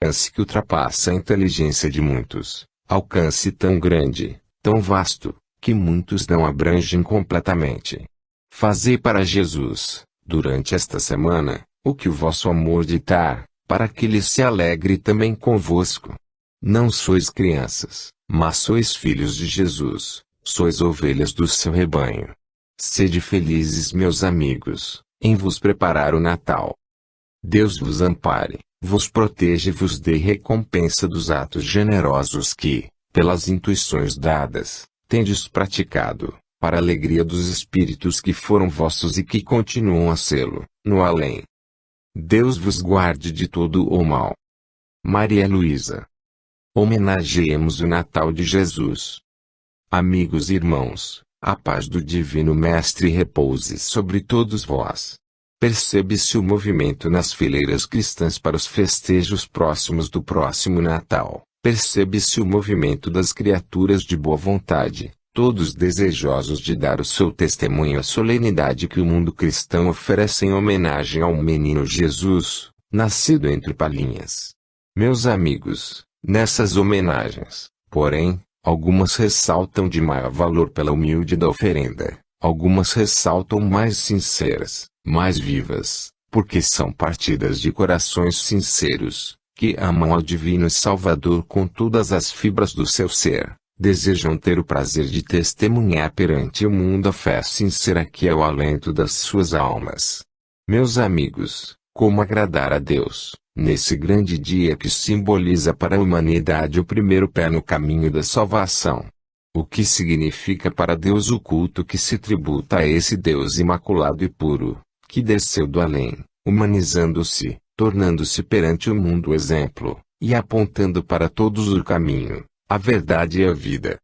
alcance que ultrapassa a inteligência de muitos, alcance tão grande, tão vasto, que muitos não abrangem completamente. Fazei para Jesus, durante esta semana, o que o vosso amor ditar, para que ele se alegre também convosco. Não sois crianças, mas sois filhos de Jesus, sois ovelhas do seu rebanho. Sede felizes, meus amigos, em vos preparar o Natal. Deus vos ampare, vos proteja e vos dê recompensa dos atos generosos que, pelas intuições dadas, tendes praticado, para a alegria dos espíritos que foram vossos e que continuam a sê-lo, no além. Deus vos guarde de todo o mal. Maria Luísa. Homenageemos o Natal de Jesus. Amigos e irmãos, a paz do Divino Mestre repouse sobre todos vós. Percebe-se o movimento nas fileiras cristãs para os festejos próximos do próximo Natal. Percebe-se o movimento das criaturas de boa vontade, todos desejosos de dar o seu testemunho à solenidade que o mundo cristão oferece em homenagem ao menino Jesus, nascido entre palhinhas. Meus amigos, nessas homenagens, porém, algumas ressaltam de maior valor pela humilde da oferenda, algumas ressaltam mais sinceras, mais vivas, porque são partidas de corações sinceros, que amam ao Divino Salvador com todas as fibras do seu ser, desejam ter o prazer de testemunhar perante o mundo a fé sincera que é o alento das suas almas. Meus amigos, como agradar a Deus, nesse grande dia que simboliza para a humanidade o primeiro pé no caminho da salvação? O que significa para Deus o culto que se tributa a esse Deus imaculado e puro, que desceu do além, humanizando-se, tornando-se perante o mundo exemplo, e apontando para todos o caminho, a verdade e a vida?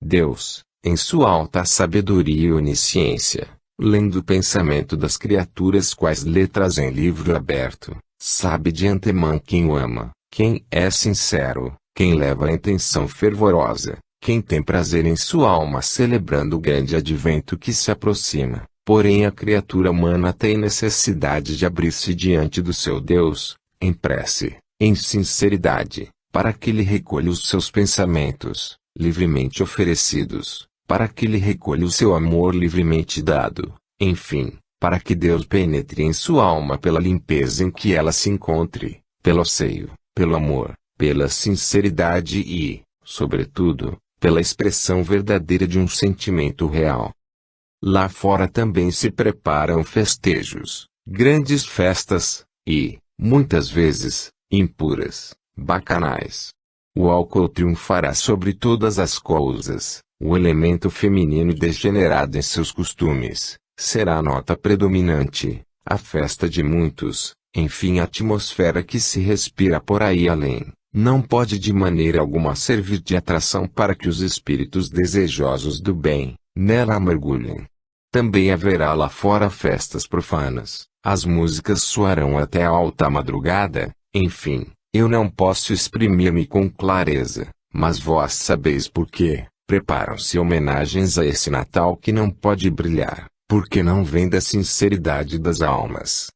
Deus, em sua alta sabedoria e onisciência, lendo o pensamento das criaturas quais letras em livro aberto, sabe de antemão quem o ama, quem é sincero, quem leva a intenção fervorosa, quem tem prazer em sua alma celebrando o grande advento que se aproxima. Porém a criatura humana tem necessidade de abrir-se diante do seu Deus, em prece, em sinceridade, para que ele recolha os seus pensamentos, livremente oferecidos, para que ele recolha o seu amor livremente dado, enfim, para que Deus penetre em sua alma pela limpeza em que ela se encontre, pelo seio, pelo amor, pela sinceridade e, sobretudo, pela expressão verdadeira de um sentimento real. Lá fora também se preparam festejos, grandes festas, e, muitas vezes, impuras, bacanais. O álcool triunfará sobre todas as coisas, o elemento feminino degenerado em seus costumes, será a nota predominante, a festa de muitos, enfim a atmosfera que se respira por aí além, não pode de maneira alguma servir de atração para que os espíritos desejosos do bem, nela mergulhem. Também haverá lá fora festas profanas, as músicas soarão até a alta madrugada, enfim, eu não posso exprimir-me com clareza, mas vós sabeis por quê. Preparam-se homenagens a esse Natal que não pode brilhar, porque não vem da sinceridade das almas.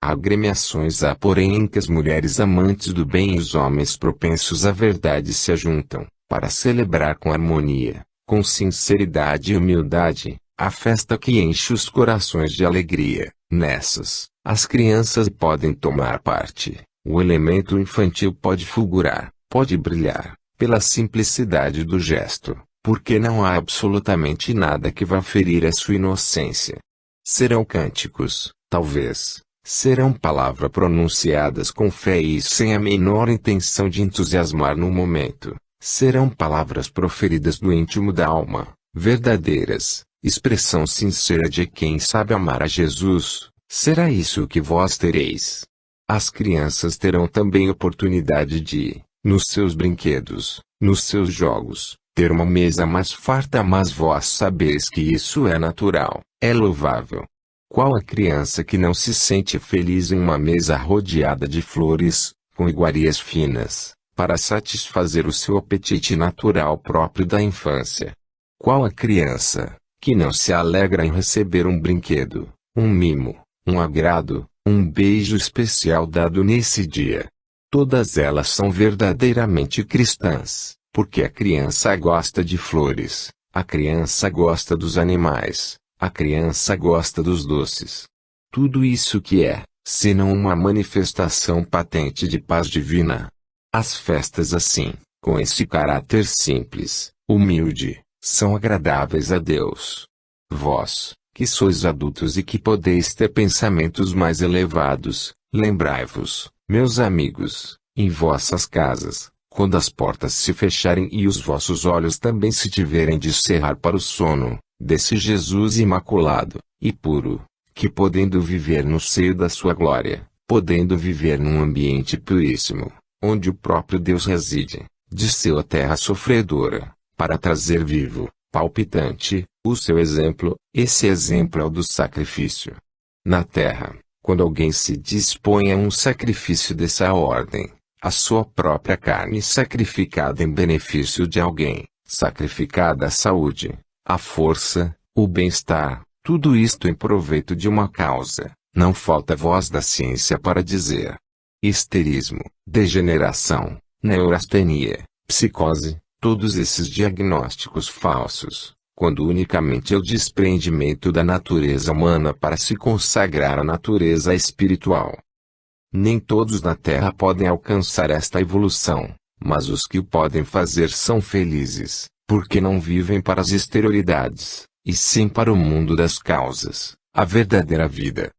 Agremiações há porém em que as mulheres amantes do bem e os homens propensos à verdade se ajuntam, para celebrar com harmonia, com sinceridade e humildade, a festa que enche os corações de alegria. Nessas, as crianças podem tomar parte, o elemento infantil pode fulgurar, pode brilhar, pela simplicidade do gesto, porque não há absolutamente nada que vá ferir a sua inocência. Serão cânticos, talvez, serão palavras pronunciadas com fé e sem a menor intenção de entusiasmar no momento, serão palavras proferidas do íntimo da alma, verdadeiras, expressão sincera de quem sabe amar a Jesus. Será isso que vós tereis. As crianças terão também oportunidade de, nos seus brinquedos, nos seus jogos, ter uma mesa mais farta, mas vós sabeis que isso é natural, é louvável. Qual a criança que não se sente feliz em uma mesa rodeada de flores, com iguarias finas, para satisfazer o seu apetite natural próprio da infância? Qual a criança que não se alegra em receber um brinquedo, um mimo, um agrado, um beijo especial dado nesse dia? Todas elas são verdadeiramente cristãs, porque a criança gosta de flores, a criança gosta dos animais, a criança gosta dos doces. Tudo isso que é, senão uma manifestação patente de paz divina. As festas assim, com esse caráter simples, humilde, são agradáveis a Deus. Vós, que sois adultos e que podeis ter pensamentos mais elevados, lembrai-vos, meus amigos, em vossas casas, quando as portas se fecharem e os vossos olhos também se tiverem de cerrar para o sono, desse Jesus imaculado e puro, que podendo viver no seio da sua glória, podendo viver num ambiente puríssimo, onde o próprio Deus reside, desceu à terra sofredora, para trazer vivo, palpitante, o seu exemplo. Esse exemplo é o do sacrifício. Na terra, quando alguém se dispõe a um sacrifício dessa ordem, a sua própria carne sacrificada em benefício de alguém, sacrificada a saúde, a força, o bem-estar, tudo isto em proveito de uma causa, não falta voz da ciência para dizer. Histerismo, degeneração, neurastenia, psicose, todos esses diagnósticos falsos, quando unicamente é o desprendimento da natureza humana para se consagrar à natureza espiritual. Nem todos na Terra podem alcançar esta evolução, mas os que o podem fazer são felizes, porque não vivem para as exterioridades, e sim para o mundo das causas, a verdadeira vida.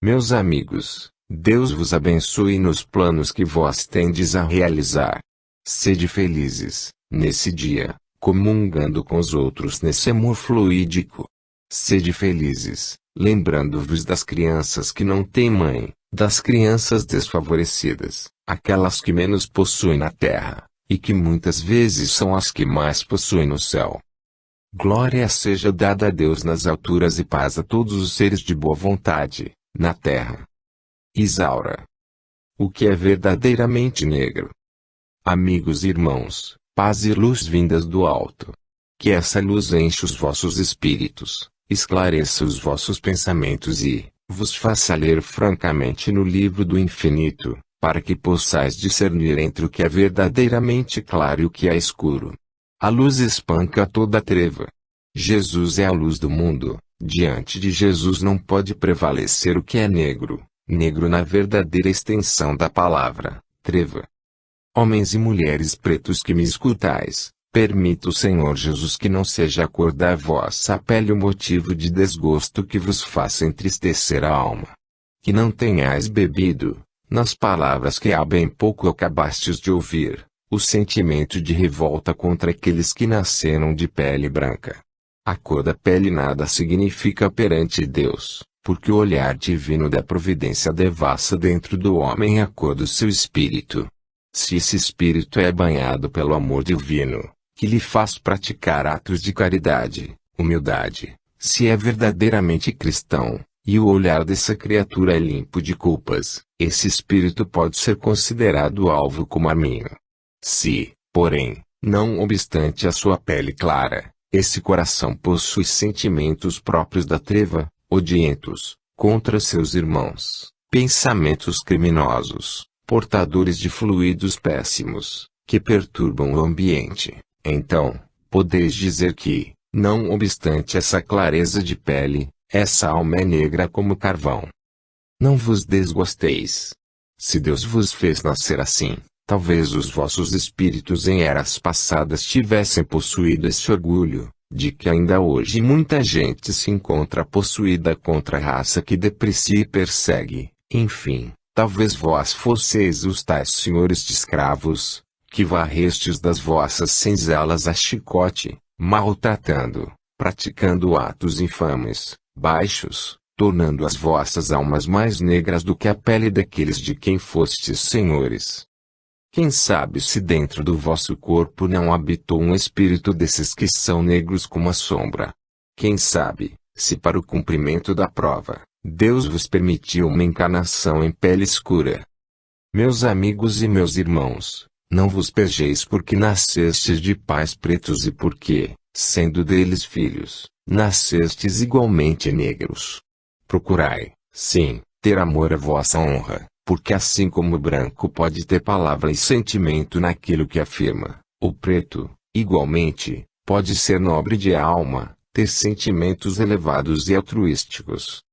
Meus amigos, Deus vos abençoe nos planos que vós tendes a realizar. Sede felizes, nesse dia, comungando com os outros nesse amor fluídico. Sede felizes, lembrando-vos das crianças que não têm mãe, das crianças desfavorecidas, aquelas que menos possuem na terra, e que muitas vezes são as que mais possuem no céu. Glória seja dada a Deus nas alturas e paz a todos os seres de boa vontade, na terra. Isaura. O que é verdadeiramente negro? Amigos e irmãos, paz e luz vindas do alto. Que essa luz enche os vossos espíritos, esclareça os vossos pensamentos e vos faça ler francamente no livro do infinito, para que possais discernir entre o que é verdadeiramente claro e o que é escuro. A luz espanca toda a treva. Jesus é a luz do mundo. Diante de Jesus não pode prevalecer o que é negro, negro na verdadeira extensão da palavra, treva. Homens e mulheres pretos que me escutais, permita o Senhor Jesus que não seja a cor da vossa pele o motivo de desgosto que vos faça entristecer a alma. Que não tenhais bebido, nas palavras que há bem pouco acabastes de ouvir, o sentimento de revolta contra aqueles que nasceram de pele branca. A cor da pele nada significa perante Deus, porque o olhar divino da providência devassa dentro do homem a cor do seu espírito. Se esse espírito é banhado pelo amor divino, que lhe faz praticar atos de caridade, humildade, se é verdadeiramente cristão, e o olhar dessa criatura é limpo de culpas, esse espírito pode ser considerado alvo como arminho. Se, porém, não obstante a sua pele clara, esse coração possui sentimentos próprios da treva, odientos, contra seus irmãos, pensamentos criminosos, portadores de fluidos péssimos, que perturbam o ambiente, então, podeis dizer que, não obstante essa clareza de pele, essa alma é negra como carvão. Não vos desgosteis. Se Deus vos fez nascer assim, talvez os vossos espíritos em eras passadas tivessem possuído esse orgulho, de que ainda hoje muita gente se encontra possuída contra a raça que deprecia e persegue, enfim. Talvez vós fosseis os tais senhores de escravos, que varrestes das vossas senzalas a chicote, maltratando, praticando atos infames, baixos, tornando as vossas almas mais negras do que a pele daqueles de quem fostes senhores. Quem sabe se dentro do vosso corpo não habitou um espírito desses que são negros como a sombra? Quem sabe, se para o cumprimento da prova, Deus vos permitiu uma encarnação em pele escura? Meus amigos e meus irmãos, não vos pejeis porque nascestes de pais pretos e porque, sendo deles filhos, nascestes igualmente negros. Procurai, sim, ter amor à vossa honra, Porque assim como o branco pode ter palavra e sentimento naquilo que afirma, o preto, igualmente, pode ser nobre de alma, ter sentimentos elevados e altruísticos.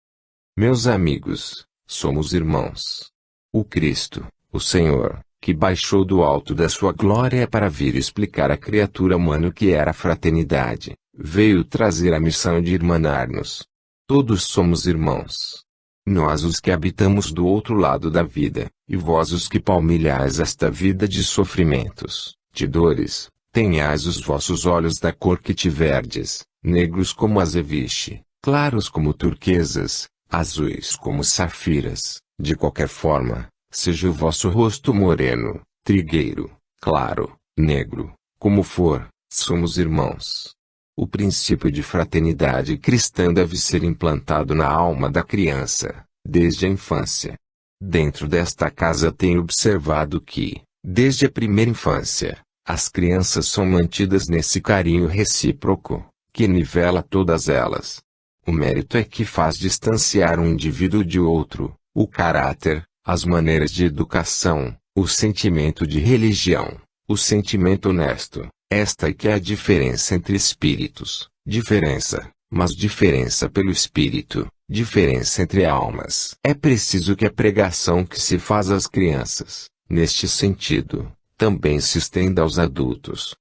Meus amigos, somos irmãos. O Cristo, o Senhor, que baixou do alto da sua glória para vir explicar à criatura humana o que era a fraternidade, veio trazer a missão de irmanar-nos. Todos somos irmãos. Nós os que habitamos do outro lado da vida, e vós os que palmilhais esta vida de sofrimentos, de dores, tenhais os vossos olhos da cor que tiverdes, negros como azeviche, claros como turquesas, azuis como safiras, de qualquer forma, seja o vosso rosto moreno, trigueiro, claro, negro, como for, somos irmãos. O princípio de fraternidade cristã deve ser implantado na alma da criança, desde a infância. Dentro desta casa tenho observado que, desde a primeira infância, as crianças são mantidas nesse carinho recíproco, que nivela todas elas. O mérito é que faz distanciar um indivíduo de outro, o caráter, as maneiras de educação, o sentimento de religião, o sentimento honesto. Esta é que é a diferença entre espíritos, diferença, mas diferença pelo espírito, diferença entre almas. É preciso que a pregação que se faz às crianças, neste sentido, também se estenda aos adultos.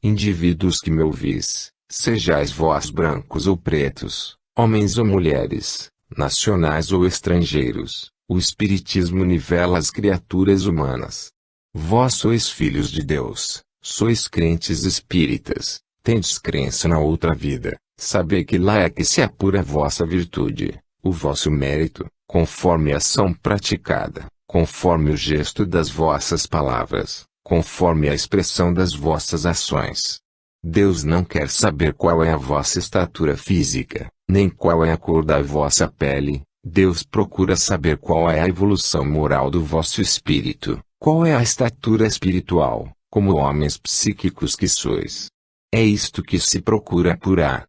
Indivíduos que me ouvis, sejais vós brancos ou pretos, homens ou mulheres, nacionais ou estrangeiros, o Espiritismo nivela as criaturas humanas. Vós sois filhos de Deus, sois crentes espíritas, tendes crença na outra vida, sabei que lá é que se apura a vossa virtude, o vosso mérito, conforme a ação praticada, conforme o gesto das vossas palavras, conforme a expressão das vossas ações. Deus não quer saber qual é a vossa estatura física, nem qual é a cor da vossa pele. Deus procura saber qual é a evolução moral do vosso espírito, qual é a estatura espiritual, como homens psíquicos que sois. É isto que se procura apurar.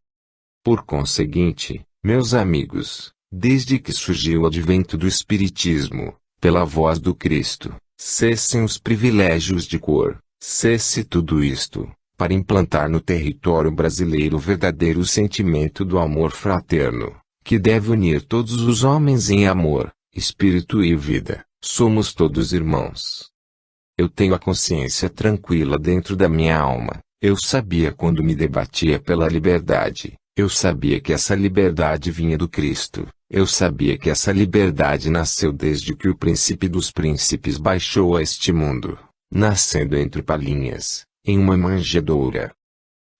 Por conseguinte, meus amigos, desde que surgiu o advento do Espiritismo, pela voz do Cristo, cessem os privilégios de cor, cesse tudo isto, para implantar no território brasileiro o verdadeiro sentimento do amor fraterno, que deve unir todos os homens em amor, espírito e vida. Somos todos irmãos. Eu tenho a consciência tranquila dentro da minha alma. Eu sabia quando me debatia pela liberdade. Eu sabia que essa liberdade vinha do Cristo. Eu sabia que essa liberdade nasceu desde que o príncipe dos príncipes baixou a este mundo, nascendo entre palhinhas, em uma manjedoura.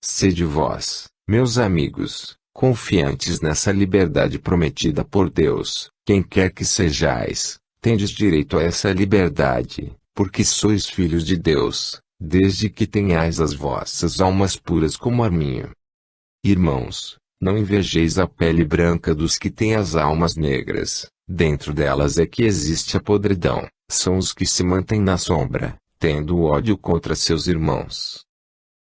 Sede vós, meus amigos, confiantes nessa liberdade prometida por Deus, quem quer que sejais, tendes direito a essa liberdade, porque sois filhos de Deus, desde que tenhais as vossas almas puras como a minha. Irmãos, não invejeis a pele branca dos que têm as almas negras, dentro delas é que existe a podridão, são os que se mantêm na sombra, tendo ódio contra seus irmãos.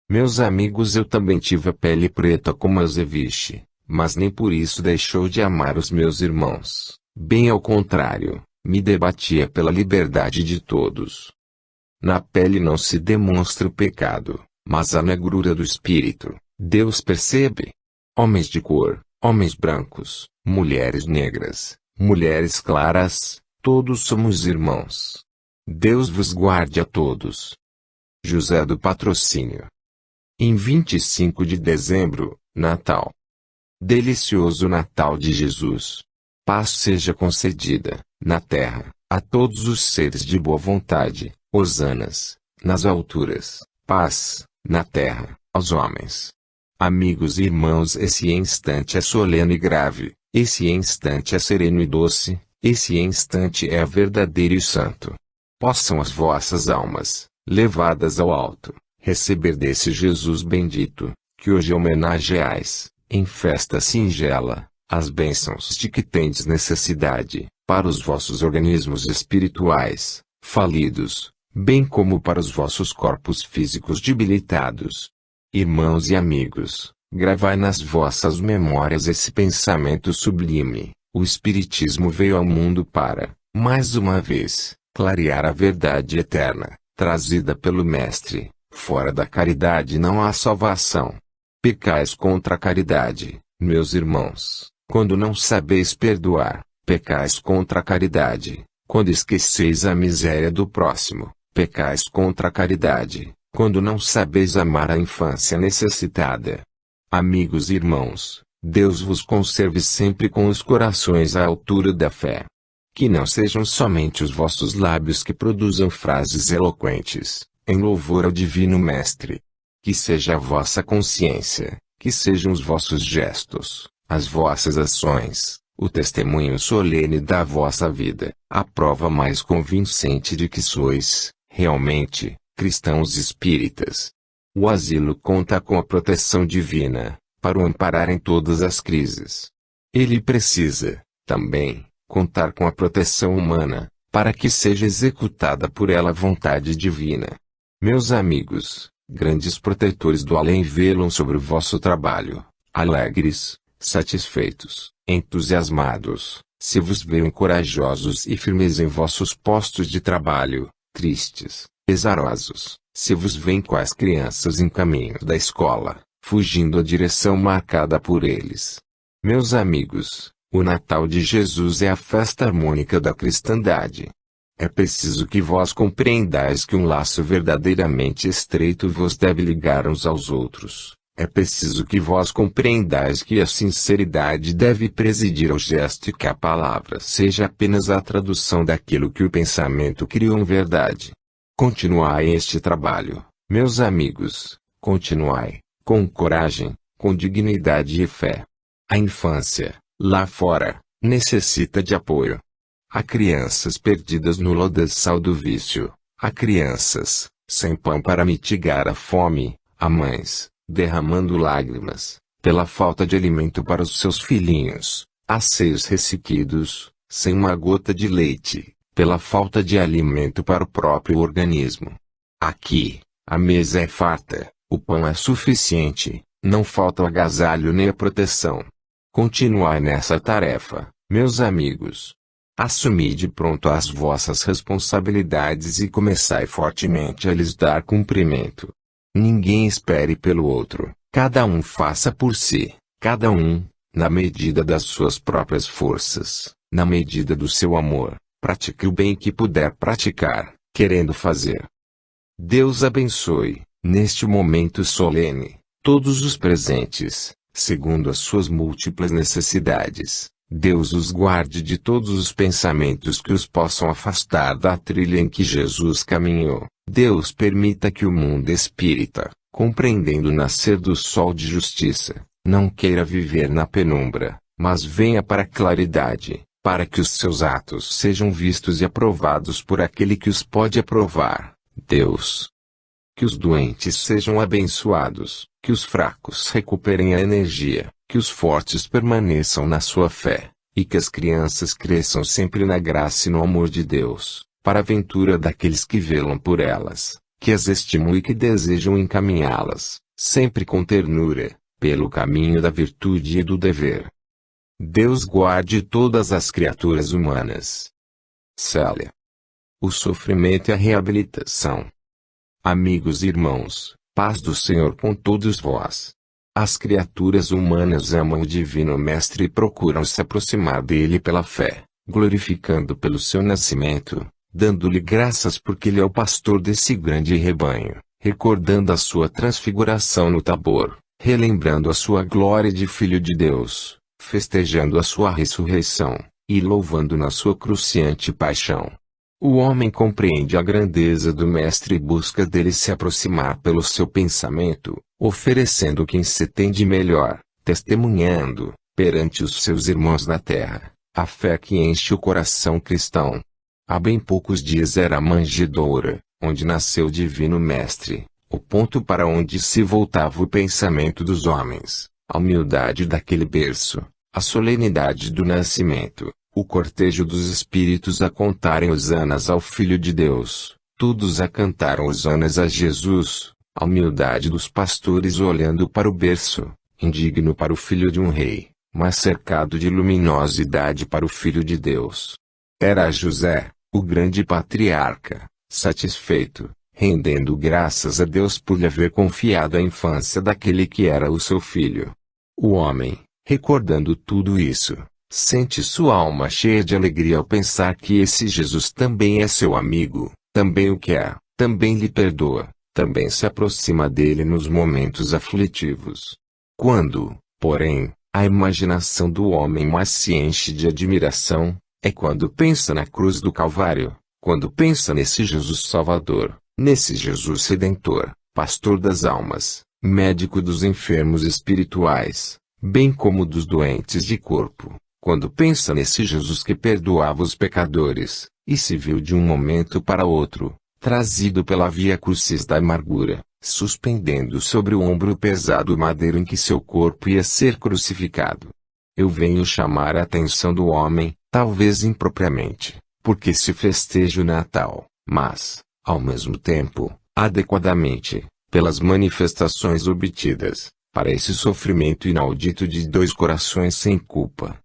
Meus amigos, eu também tive a pele preta como azeviche, mas nem por isso deixou de amar os meus irmãos, bem ao contrário, me debatia pela liberdade de todos. Na pele não se demonstra o pecado, mas a negrura do espírito, Deus percebe. Homens de cor, homens brancos, mulheres negras, mulheres claras, todos somos irmãos. Deus vos guarde a todos. José do Patrocínio. Em 25 de dezembro, Natal. Delicioso Natal de Jesus. Paz seja concedida, na terra, a todos os seres de boa vontade, hosanas, nas alturas, paz, na terra, aos homens. Amigos e irmãos, esse instante é solene e grave, esse instante é sereno e doce, esse instante é verdadeiro e santo. Possam as vossas almas, levadas ao alto, receber desse Jesus bendito, que hoje homenageais, em festa singela, as bênçãos de que tendes necessidade, para os vossos organismos espirituais, falidos, bem como para os vossos corpos físicos debilitados. Irmãos e amigos, gravai nas vossas memórias esse pensamento sublime: o Espiritismo veio ao mundo para mais uma vez, clarear a verdade eterna, trazida pelo Mestre. Fora da caridade não há salvação. Pecais contra a caridade, meus irmãos, quando não sabeis perdoar. Pecais contra a caridade, quando esqueceis a miséria do próximo. Pecais contra a caridade, quando não sabeis amar a infância necessitada. Amigos e irmãos, Deus vos conserve sempre com os corações à altura da fé. Que não sejam somente os vossos lábios que produzam frases eloquentes, em louvor ao Divino Mestre. Que seja a vossa consciência, que sejam os vossos gestos, as vossas ações, o testemunho solene da vossa vida, a prova mais convincente de que sois, realmente, cristãos espíritas. O asilo conta com a proteção divina, para o amparar em todas as crises. Ele precisa, também, contar com a proteção humana, para que seja executada por ela a vontade divina. Meus amigos, grandes protetores do além velam sobre o vosso trabalho, alegres, satisfeitos, entusiasmados, se vos veem corajosos e firmes em vossos postos de trabalho, tristes, pesarosos, se vos veem quais crianças em caminho da escola, fugindo a direção marcada por eles. Meus amigos, o Natal de Jesus é a festa harmônica da cristandade. É preciso que vós compreendais que um laço verdadeiramente estreito vos deve ligar uns aos outros. É preciso que vós compreendais que a sinceridade deve presidir ao gesto e que a palavra seja apenas a tradução daquilo que o pensamento criou em verdade. Continuai este trabalho, meus amigos, continuai, com coragem, com dignidade e fé. A infância, lá fora, necessita de apoio. Há crianças perdidas no lodaçal do vício, há crianças, sem pão para mitigar a fome, há mães, derramando lágrimas, pela falta de alimento para os seus filhinhos, há seios ressequidos, sem uma gota de leite, pela falta de alimento para o próprio organismo. Aqui, a mesa é farta, o pão é suficiente, não falta o agasalho nem a proteção. Continuai nessa tarefa, meus amigos. Assumi de pronto as vossas responsabilidades e começai fortemente a lhes dar cumprimento. Ninguém espere pelo outro, cada um faça por si, cada um, na medida das suas próprias forças, na medida do seu amor, pratique o bem que puder praticar, querendo fazer. Deus abençoe, neste momento solene, todos os presentes, segundo as suas múltiplas necessidades. Deus os guarde de todos os pensamentos que os possam afastar da trilha em que Jesus caminhou. Deus permita que o mundo espírita, compreendendo o nascer do sol de justiça, não queira viver na penumbra, mas venha para a claridade, para que os seus atos sejam vistos e aprovados por aquele que os pode aprovar, Deus. Que os doentes sejam abençoados, que os fracos recuperem a energia, que os fortes permaneçam na sua fé, e que as crianças cresçam sempre na graça e no amor de Deus, para a ventura daqueles que velam por elas, que as estimam e que desejam encaminhá-las, sempre com ternura, pelo caminho da virtude e do dever. Deus guarde todas as criaturas humanas. Célia. O sofrimento e a reabilitação. Amigos e irmãos, paz do Senhor com todos vós. As criaturas humanas amam o Divino Mestre e procuram se aproximar dele pela fé, glorificando pelo seu nascimento, dando-lhe graças porque ele é o pastor desse grande rebanho, recordando a sua transfiguração no Tabor, relembrando a sua glória de Filho de Deus, festejando a sua ressurreição, e louvando na sua cruciante paixão. O homem compreende a grandeza do Mestre e busca dele se aproximar pelo seu pensamento, oferecendo o que se tem de melhor, testemunhando, perante os seus irmãos na terra, a fé que enche o coração cristão. Há bem poucos dias era a manjedoura, onde nasceu o Divino Mestre, o ponto para onde se voltava o pensamento dos homens, a humildade daquele berço, a solenidade do nascimento, o cortejo dos espíritos a contarem hosanas ao Filho de Deus, todos a cantaram hosanas a Jesus, a humildade dos pastores olhando para o berço, indigno para o filho de um rei, mas cercado de luminosidade para o Filho de Deus. Era José, o grande patriarca, satisfeito, rendendo graças a Deus por lhe haver confiado a infância daquele que era o seu filho. O homem, recordando tudo isso, sente sua alma cheia de alegria ao pensar que esse Jesus também é seu amigo, também o quer, também lhe perdoa, também se aproxima dele nos momentos aflitivos. Quando, porém, a imaginação do homem mais se enche de admiração, é quando pensa na cruz do Calvário, quando pensa nesse Jesus Salvador, nesse Jesus Redentor, pastor das almas, médico dos enfermos espirituais, bem como dos doentes de corpo, quando pensa nesse Jesus que perdoava os pecadores, e se viu de um momento para outro, trazido pela via crucis da amargura, suspendendo sobre o ombro pesado o madeiro em que seu corpo ia ser crucificado. Eu venho chamar a atenção do homem, talvez impropriamente, porque se festeja o Natal, mas, ao mesmo tempo, adequadamente, pelas manifestações obtidas, para esse sofrimento inaudito de dois corações sem culpa.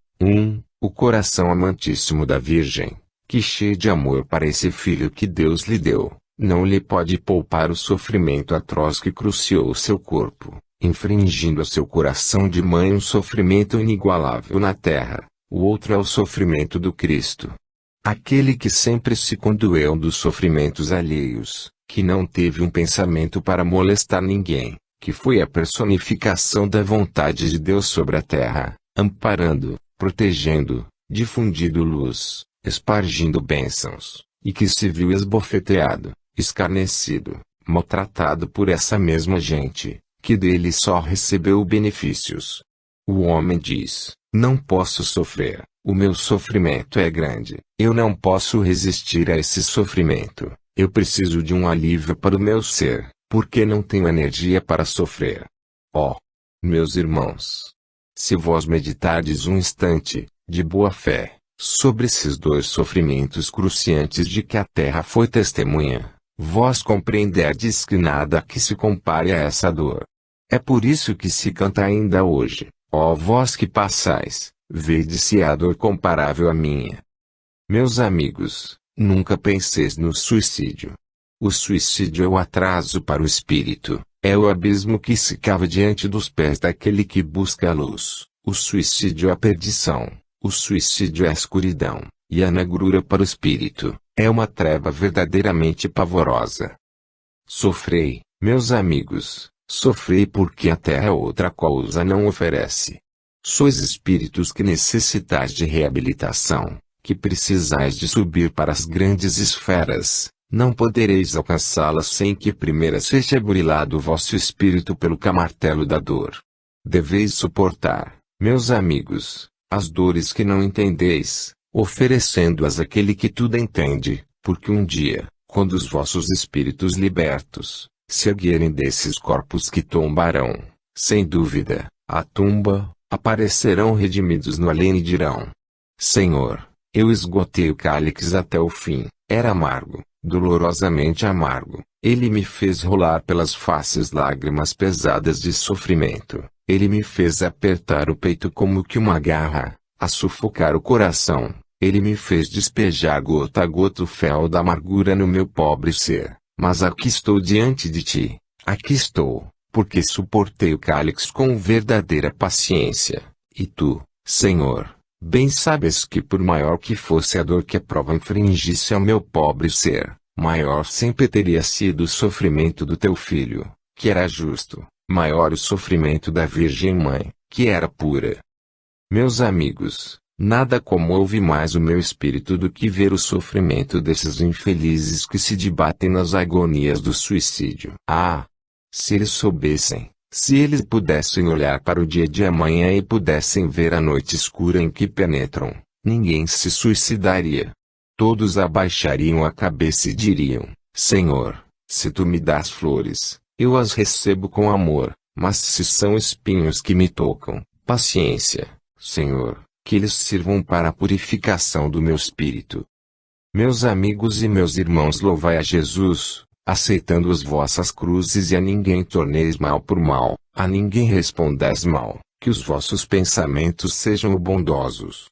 O coração amantíssimo da Virgem, que cheio de amor para esse filho que Deus lhe deu, não lhe pode poupar o sofrimento atroz que cruciou seu corpo, infringindo a seu coração de mãe um sofrimento inigualável na terra. O outro é o sofrimento do Cristo. Aquele que sempre se condoeu dos sofrimentos alheios, que não teve um pensamento para molestar ninguém, que foi a personificação da vontade de Deus sobre a terra, amparando, protegendo, difundindo luz, espargindo bênçãos, e que se viu esbofeteado, escarnecido, maltratado por essa mesma gente, que dele só recebeu benefícios. O homem diz: não posso sofrer, o meu sofrimento é grande, eu não posso resistir a esse sofrimento, eu preciso de um alívio para o meu ser, porque não tenho energia para sofrer. Ó, meus irmãos! Se vós meditardes um instante, de boa fé, sobre esses dois sofrimentos cruciantes de que a terra foi testemunha, vós compreenderdes que nada que se compare a essa dor. É por isso que se canta ainda hoje: ó vós que passais, vede se há dor comparável à minha. Meus amigos, nunca penseis no suicídio. O suicídio é o atraso para o espírito, é o abismo que se cava diante dos pés daquele que busca a luz. O suicídio é a perdição, o suicídio é a escuridão, e a negrura para o espírito, é uma treva verdadeiramente pavorosa. Sofrei, meus amigos, sofrei porque a terra outra coisa não oferece. Sois espíritos que necessitais de reabilitação, que precisais de subir para as grandes esferas, não podereis alcançá-las sem que primeiro seja burilado o vosso espírito pelo camartelo da dor. Deveis suportar, meus amigos, as dores que não entendeis, oferecendo-as àquele que tudo entende, porque um dia, quando os vossos espíritos libertos se erguerem desses corpos que tombarão, sem dúvida, a tumba, aparecerão redimidos no além e dirão: Senhor, eu esgotei o cálice até o fim, era amargo, dolorosamente amargo, ele me fez rolar pelas faces lágrimas pesadas de sofrimento, ele me fez apertar o peito como que uma garra, a sufocar o coração, ele me fez despejar gota a gota o fel da amargura no meu pobre ser, mas aqui estou diante de ti, aqui estou, porque suportei o cálice com verdadeira paciência, e tu, Senhor, bem sabes que por maior que fosse a dor que a prova infringisse ao meu pobre ser, maior sempre teria sido o sofrimento do teu filho, que era justo, maior o sofrimento da Virgem Mãe, que era pura. Meus amigos, nada comove mais o meu espírito do que ver o sofrimento desses infelizes que se debatem nas agonias do suicídio. Ah! Se eles soubessem, se eles pudessem olhar para o dia de amanhã e pudessem ver a noite escura em que penetram, ninguém se suicidaria. Todos abaixariam a cabeça e diriam: Senhor, se tu me dás flores, eu as recebo com amor, mas se são espinhos que me tocam, paciência, Senhor, que eles sirvam para a purificação do meu espírito. Meus amigos e meus irmãos, louvai a Jesus, aceitando as vossas cruzes, e a ninguém torneis mal por mal, a ninguém respondais mal, que os vossos pensamentos sejam bondosos.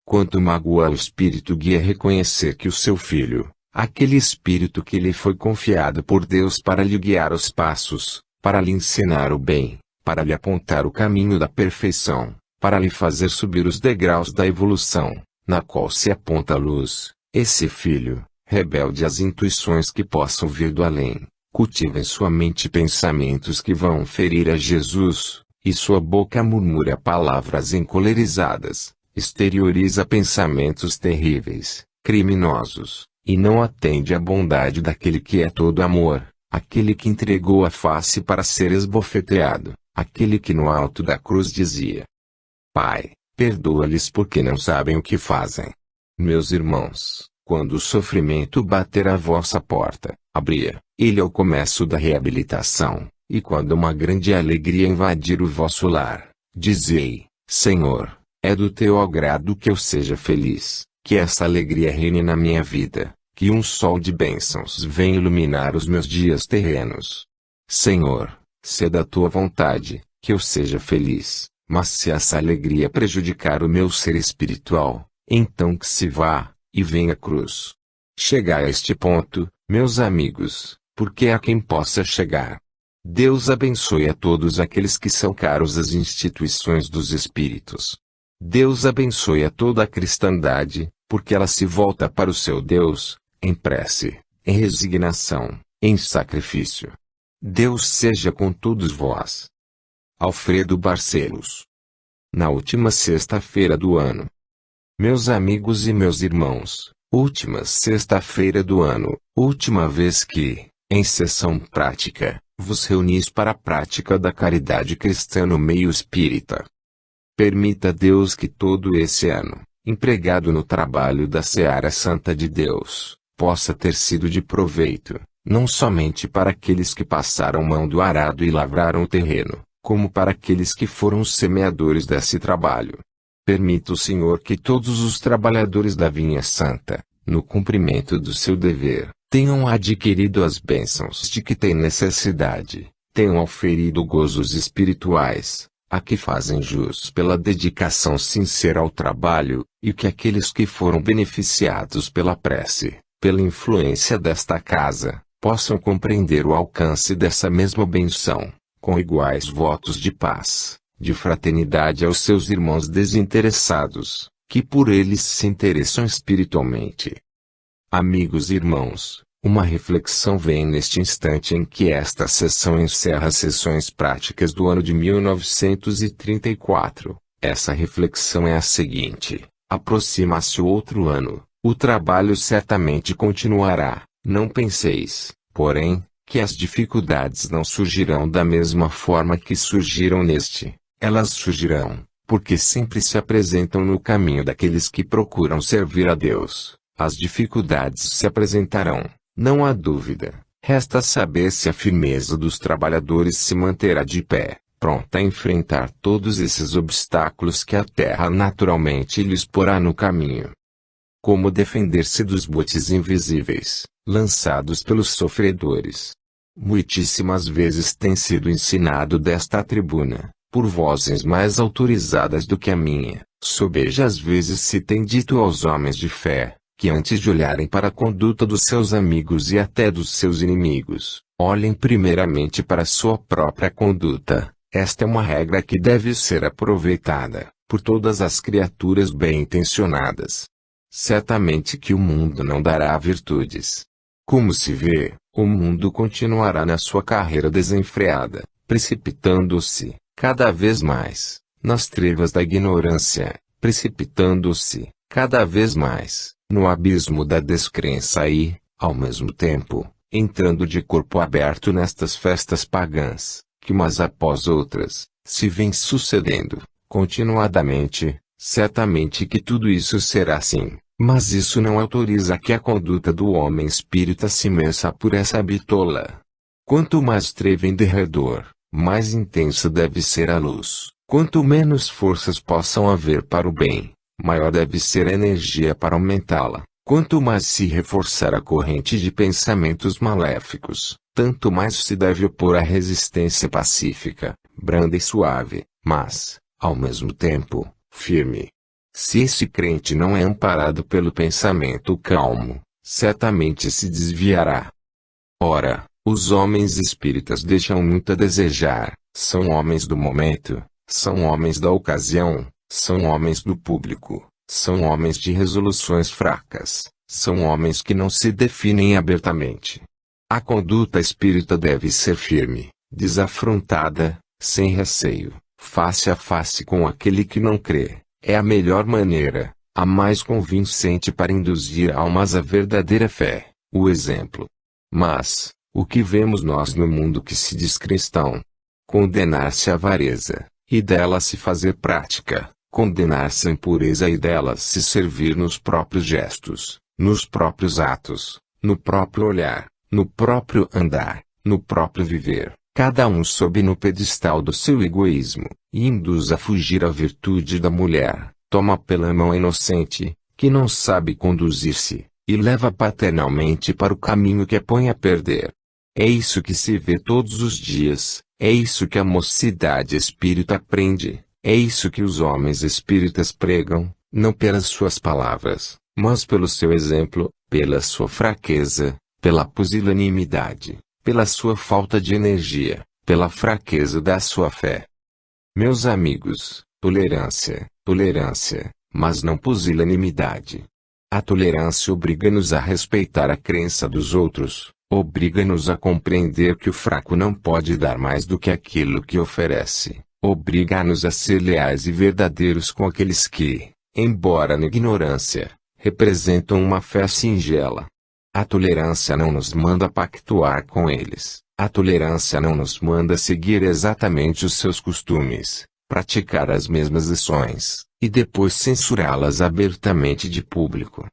Quanto magoa o espírito guia reconhecer que o seu filho, aquele espírito que lhe foi confiado por Deus para lhe guiar os passos, para lhe ensinar o bem, para lhe apontar o caminho da perfeição, para lhe fazer subir os degraus da evolução, na qual se aponta a luz, esse filho, rebelde às intuições que possam vir do além, cultiva em sua mente pensamentos que vão ferir a Jesus, e sua boca murmura palavras encolerizadas, exterioriza pensamentos terríveis, criminosos, e não atende à bondade daquele que é todo amor, aquele que entregou a face para ser esbofeteado, aquele que no alto da cruz dizia: Pai, perdoa-lhes porque não sabem o que fazem. Meus irmãos, quando o sofrimento bater à vossa porta, abri-a, ele é o começo da reabilitação, e quando uma grande alegria invadir o vosso lar, dizei: Senhor, é do teu agrado que eu seja feliz, que essa alegria reine na minha vida, que um sol de bênçãos venha iluminar os meus dias terrenos. Senhor, se é da tua vontade, que eu seja feliz, mas se essa alegria prejudicar o meu ser espiritual, então que se vá, e venha a cruz. Chegai a este ponto, meus amigos, porque há quem possa chegar. Deus abençoe a todos aqueles que são caros às instituições dos espíritos. Deus abençoe a toda a cristandade, porque ela se volta para o seu Deus, em prece, em resignação, em sacrifício. Deus seja com todos vós. Alfredo Barcelos. Na última sexta-feira do ano. Meus amigos e meus irmãos, última sexta-feira do ano, última vez que, em sessão prática, vos reunis para a prática da caridade cristã no meio espírita. Permita Deus que todo esse ano, empregado no trabalho da seara santa de Deus, possa ter sido de proveito, não somente para aqueles que passaram mão do arado e lavraram o terreno, como para aqueles que foram os semeadores desse trabalho. Permita o Senhor que todos os trabalhadores da vinha santa, no cumprimento do seu dever, tenham adquirido as bênçãos de que têm necessidade, tenham auferido gozos espirituais, a que fazem jus pela dedicação sincera ao trabalho, e que aqueles que foram beneficiados pela prece, pela influência desta casa, possam compreender o alcance dessa mesma benção, com iguais votos de paz, de fraternidade aos seus irmãos desinteressados, que por eles se interessam espiritualmente. Amigos e irmãos, uma reflexão vem neste instante em que esta sessão encerra as sessões práticas do ano de 1934. Essa reflexão é a seguinte: aproxima-se o outro ano, o trabalho certamente continuará, não penseis, porém, que as dificuldades não surgirão da mesma forma que surgiram neste. Elas surgirão, porque sempre se apresentam no caminho daqueles que procuram servir a Deus. As dificuldades se apresentarão, não há dúvida. Resta saber se a firmeza dos trabalhadores se manterá de pé, pronta a enfrentar todos esses obstáculos que a terra naturalmente lhes porá no caminho. Como defender-se dos botes invisíveis, lançados pelos sofredores. Muitíssimas vezes tem sido ensinado desta tribuna, por vozes mais autorizadas do que a minha, sobejas vezes se tem dito aos homens de fé, que antes de olharem para a conduta dos seus amigos e até dos seus inimigos, olhem primeiramente para sua própria conduta. Esta é uma regra que deve ser aproveitada por todas as criaturas bem-intencionadas. Certamente que o mundo não dará virtudes. Como se vê, o mundo continuará na sua carreira desenfreada, precipitando-se, cada vez mais, nas trevas da ignorância, precipitando-se, cada vez mais, no abismo da descrença e, ao mesmo tempo, entrando de corpo aberto nestas festas pagãs, que umas após outras, se vêm sucedendo, continuadamente. Certamente que tudo isso será assim, mas isso não autoriza que a conduta do homem espírita se meça por essa bitola. Quanto mais treva em derredor, mais intensa deve ser a luz. Quanto menos forças possam haver para o bem, maior deve ser a energia para aumentá-la. Quanto mais se reforçar a corrente de pensamentos maléficos, tanto mais se deve opor à resistência pacífica, branda e suave, mas, ao mesmo tempo, firme. Se esse crente não é amparado pelo pensamento calmo, certamente se desviará. Ora, os homens espíritas deixam muito a desejar, são homens do momento, são homens da ocasião, são homens do público, são homens de resoluções fracas, são homens que não se definem abertamente. A conduta espírita deve ser firme, desafrontada, sem receio, face a face com aquele que não crê. É a melhor maneira, a mais convincente para induzir almas à verdadeira fé, o exemplo. Mas, o que vemos nós no mundo que se diz cristão? Condenar-se à avareza, e dela se fazer prática, condenar-se à impureza e dela se servir nos próprios gestos, nos próprios atos, no próprio olhar, no próprio andar, no próprio viver, cada um sobe no pedestal do seu egoísmo, e induz a fugir a virtude da mulher, toma pela mão a inocente, que não sabe conduzir-se, e leva paternalmente para o caminho que a põe a perder. É isso que se vê todos os dias, é isso que a mocidade espírita aprende, é isso que os homens espíritas pregam, não pelas suas palavras, mas pelo seu exemplo, pela sua fraqueza, pela pusilanimidade, pela sua falta de energia, pela fraqueza da sua fé. Meus amigos, tolerância, tolerância, mas não pusilanimidade. A tolerância obriga-nos a respeitar a crença dos outros, obriga-nos a compreender que o fraco não pode dar mais do que aquilo que oferece, obriga-nos a ser leais e verdadeiros com aqueles que, embora na ignorância, representam uma fé singela. A tolerância não nos manda pactuar com eles, a tolerância não nos manda seguir exatamente os seus costumes, praticar as mesmas ações, e depois censurá-las abertamente de público.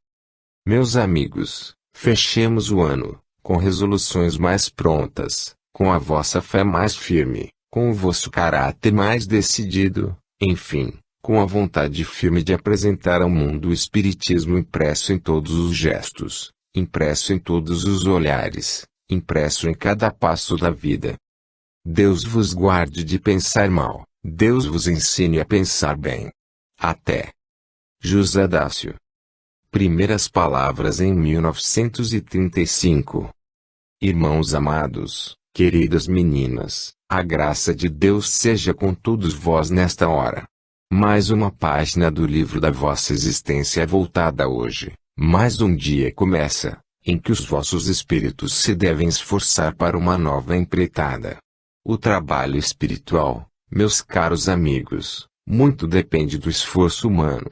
Meus amigos, fechemos o ano, com resoluções mais prontas, com a vossa fé mais firme, com o vosso caráter mais decidido, enfim, com a vontade firme de apresentar ao mundo o Espiritismo impresso em todos os gestos, impresso em todos os olhares, impresso em cada passo da vida. Deus vos guarde de pensar mal, Deus vos ensine a pensar bem. Até. José Dácio. Primeiras palavras em 1935. Irmãos amados, queridas meninas, a graça de Deus seja com todos vós nesta hora. Mais uma página do livro da vossa existência é voltada hoje, mais um dia começa, em que os vossos espíritos se devem esforçar para uma nova empreitada. O trabalho espiritual, meus caros amigos, muito depende do esforço humano.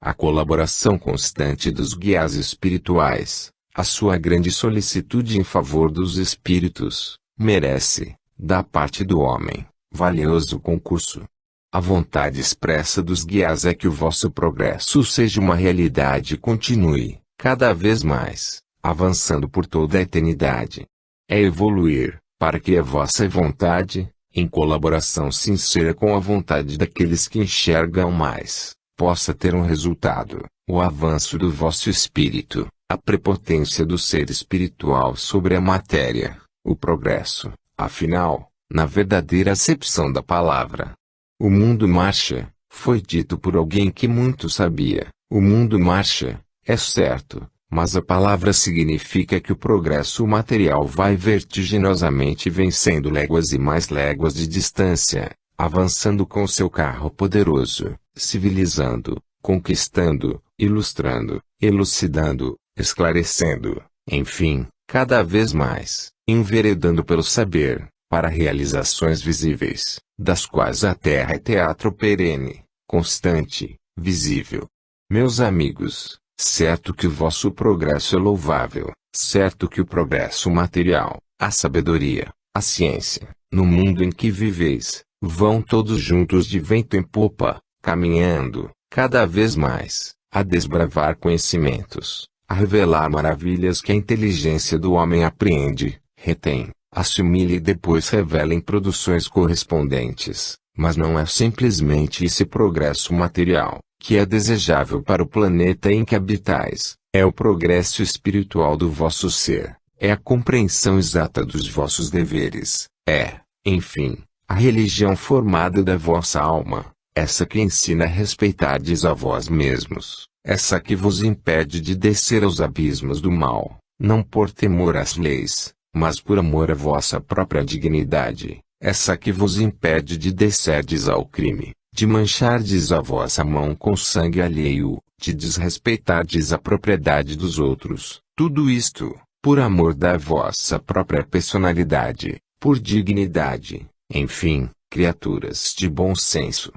A colaboração constante dos guias espirituais, a sua grande solicitude em favor dos espíritos, merece, da parte do homem, valioso concurso. A vontade expressa dos guias é que o vosso progresso seja uma realidade e continue, cada vez mais, avançando por toda a eternidade. É evoluir, para que a vossa vontade, em colaboração sincera com a vontade daqueles que enxergam mais, possa ter um resultado, o avanço do vosso espírito, a prepotência do ser espiritual sobre a matéria, o progresso, afinal, na verdadeira acepção da palavra. O mundo marcha, foi dito por alguém que muito sabia, o mundo marcha, é certo, mas a palavra significa que o progresso material vai vertiginosamente vencendo léguas e mais léguas de distância, avançando com seu carro poderoso, civilizando, conquistando, ilustrando, elucidando, esclarecendo, enfim, cada vez mais, enveredando pelo saber, para realizações visíveis, das quais a Terra é teatro perene, constante, visível. Meus amigos, certo que o vosso progresso é louvável, certo que o progresso material, a sabedoria, a ciência, no mundo em que viveis, vão todos juntos de vento em popa, caminhando, cada vez mais, a desbravar conhecimentos, a revelar maravilhas que a inteligência do homem apreende, retém, assimila e depois revela em produções correspondentes, mas não é simplesmente esse progresso material, que é desejável para o planeta em que habitais, é o progresso espiritual do vosso ser, é a compreensão exata dos vossos deveres, é, enfim, a religião formada da vossa alma, essa que ensina a respeitardes a vós mesmos, essa que vos impede de descer aos abismos do mal, não por temor às leis, mas por amor à vossa própria dignidade, essa que vos impede de descerdes ao crime, de manchardes a vossa mão com sangue alheio, de desrespeitardes a propriedade dos outros, tudo isto, por amor da vossa própria personalidade, por dignidade, enfim, criaturas de bom senso.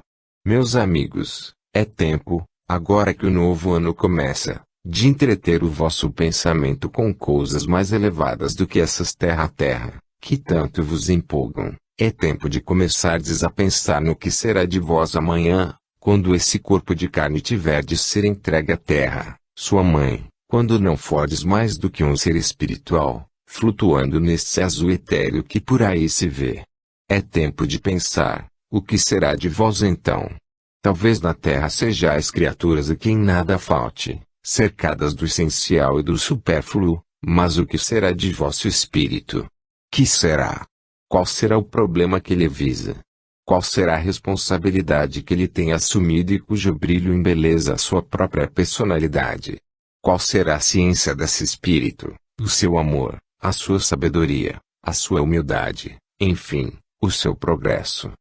Meus amigos, é tempo, agora que o novo ano começa, de entreter o vosso pensamento com coisas mais elevadas do que essas terra-terra, que tanto vos empolgam. É tempo de começardes a pensar no que será de vós amanhã, quando esse corpo de carne tiver de ser entregue à terra, sua mãe, quando não fordes mais do que um ser espiritual, flutuando nesse azul etéreo que por aí se vê. É tempo de pensar, o que será de vós então? Talvez na terra sejais criaturas a quem nada falte, cercadas do essencial e do supérfluo, mas o que será de vosso espírito? Que será? Qual será o problema que ele visa? Qual será a responsabilidade que ele tem assumido e cujo brilho embeleza a sua própria personalidade? Qual será a ciência desse espírito, o seu amor, a sua sabedoria, a sua humildade, enfim, o seu progresso?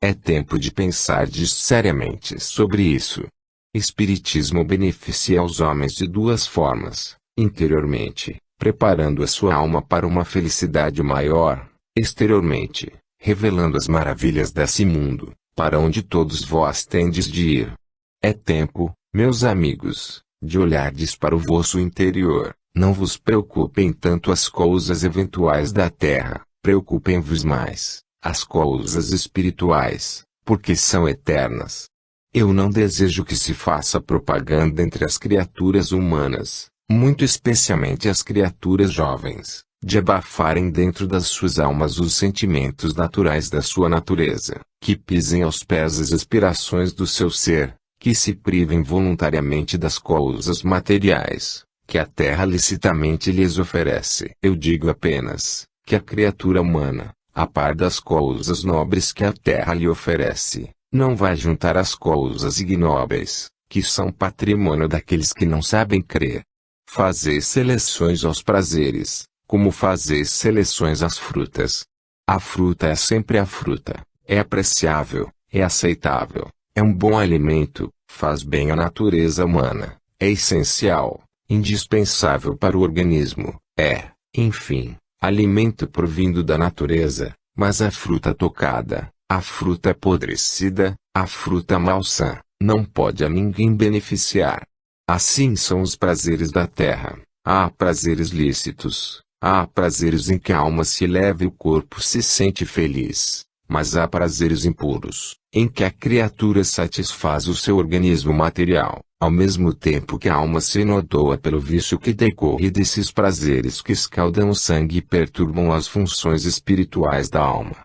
É tempo de pensar seriamente sobre isso. Espiritismo beneficia os homens de duas formas: interiormente, preparando a sua alma para uma felicidade maior; exteriormente, revelando as maravilhas desse mundo, para onde todos vós tendes de ir. É tempo, meus amigos, de olhardes para o vosso interior. Não vos preocupem tanto as coisas eventuais da terra, preocupem-vos mais as coisas espirituais, porque são eternas. Eu não desejo que se faça propaganda entre as criaturas humanas, muito especialmente as criaturas jovens, de abafarem dentro das suas almas os sentimentos naturais da sua natureza, que pisem aos pés as aspirações do seu ser, que se privem voluntariamente das coisas materiais, que a terra licitamente lhes oferece. Eu digo apenas, que a criatura humana, a par das coisas nobres que a terra lhe oferece, não vai juntar as coisas ignóbeis, que são patrimônio daqueles que não sabem crer. Fazeis seleções aos prazeres, como fazeis seleções às frutas. A fruta é sempre a fruta, é apreciável, é aceitável, é um bom alimento, faz bem à natureza humana, é essencial, indispensável para o organismo, é, enfim, alimento provindo da natureza. Mas a fruta tocada, a fruta apodrecida, a fruta malsã, não pode a ninguém beneficiar. Assim são os prazeres da terra. Há prazeres lícitos, há prazeres em que a alma se eleva e o corpo se sente feliz, mas há prazeres impuros, em que a criatura satisfaz o seu organismo material, ao mesmo tempo que a alma se enodoa pelo vício que decorre desses prazeres que escaldam o sangue e perturbam as funções espirituais da alma.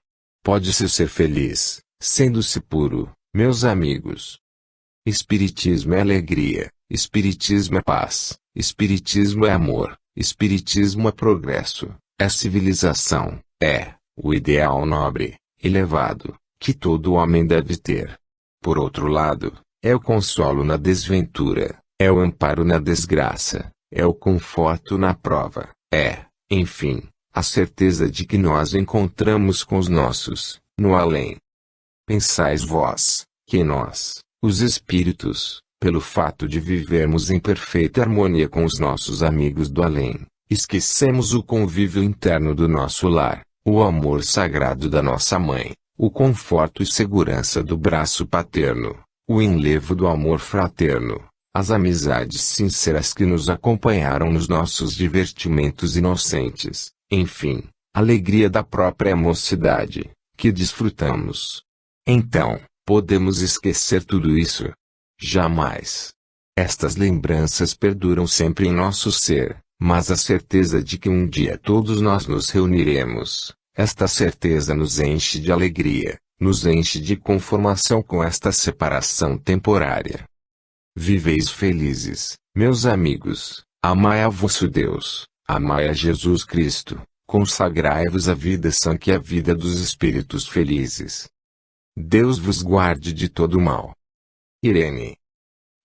Pode-se ser feliz, sendo-se puro, meus amigos. Espiritismo é alegria, espiritismo é paz, espiritismo é amor, espiritismo é progresso, é civilização, é o ideal nobre, elevado, que todo homem deve ter. Por outro lado, é o consolo na desventura, é o amparo na desgraça, é o conforto na prova, é, enfim, a certeza de que nós encontramos com os nossos, no além. Pensais vós, que nós, os espíritos, pelo fato de vivermos em perfeita harmonia com os nossos amigos do além, esquecemos o convívio interno do nosso lar, o amor sagrado da nossa mãe, o conforto e segurança do braço paterno, o enlevo do amor fraterno, as amizades sinceras que nos acompanharam nos nossos divertimentos inocentes, enfim, a alegria da própria mocidade, que desfrutamos. Então, podemos esquecer tudo isso? Jamais. Estas lembranças perduram sempre em nosso ser, mas a certeza de que um dia todos nós nos reuniremos, esta certeza nos enche de alegria, nos enche de conformação com esta separação temporária. Viveis felizes, meus amigos, amai a vosso Deus, amai a Jesus Cristo, consagrai-vos à vida sã que é a vida dos espíritos felizes. Deus vos guarde de todo mal. Irene.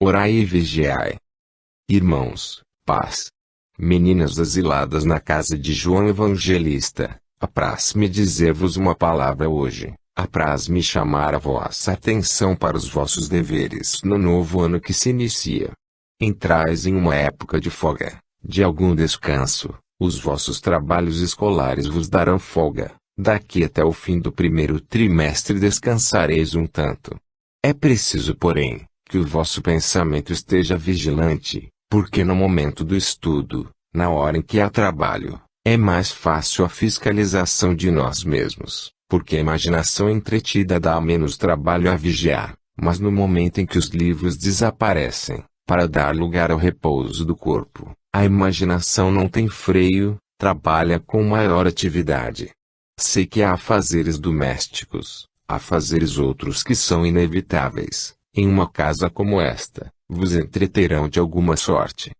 Orai e vigiai. Irmãos, paz. Meninas asiladas na casa de João Evangelista, apraz-me dizer-vos uma palavra hoje, apraz-me chamar a vossa atenção para os vossos deveres no novo ano que se inicia. Entrais em uma época de folga, de algum descanso, os vossos trabalhos escolares vos darão folga, daqui até o fim do primeiro trimestre descansareis um tanto. É preciso, porém, que o vosso pensamento esteja vigilante, porque no momento do estudo, na hora em que há trabalho, é mais fácil a fiscalização de nós mesmos, porque a imaginação entretida dá menos trabalho a vigiar, mas no momento em que os livros desaparecem, para dar lugar ao repouso do corpo, a imaginação não tem freio, trabalha com maior atividade. Sei que há afazeres domésticos, afazeres outros que são inevitáveis, em uma casa como esta, vos entreterão de alguma sorte.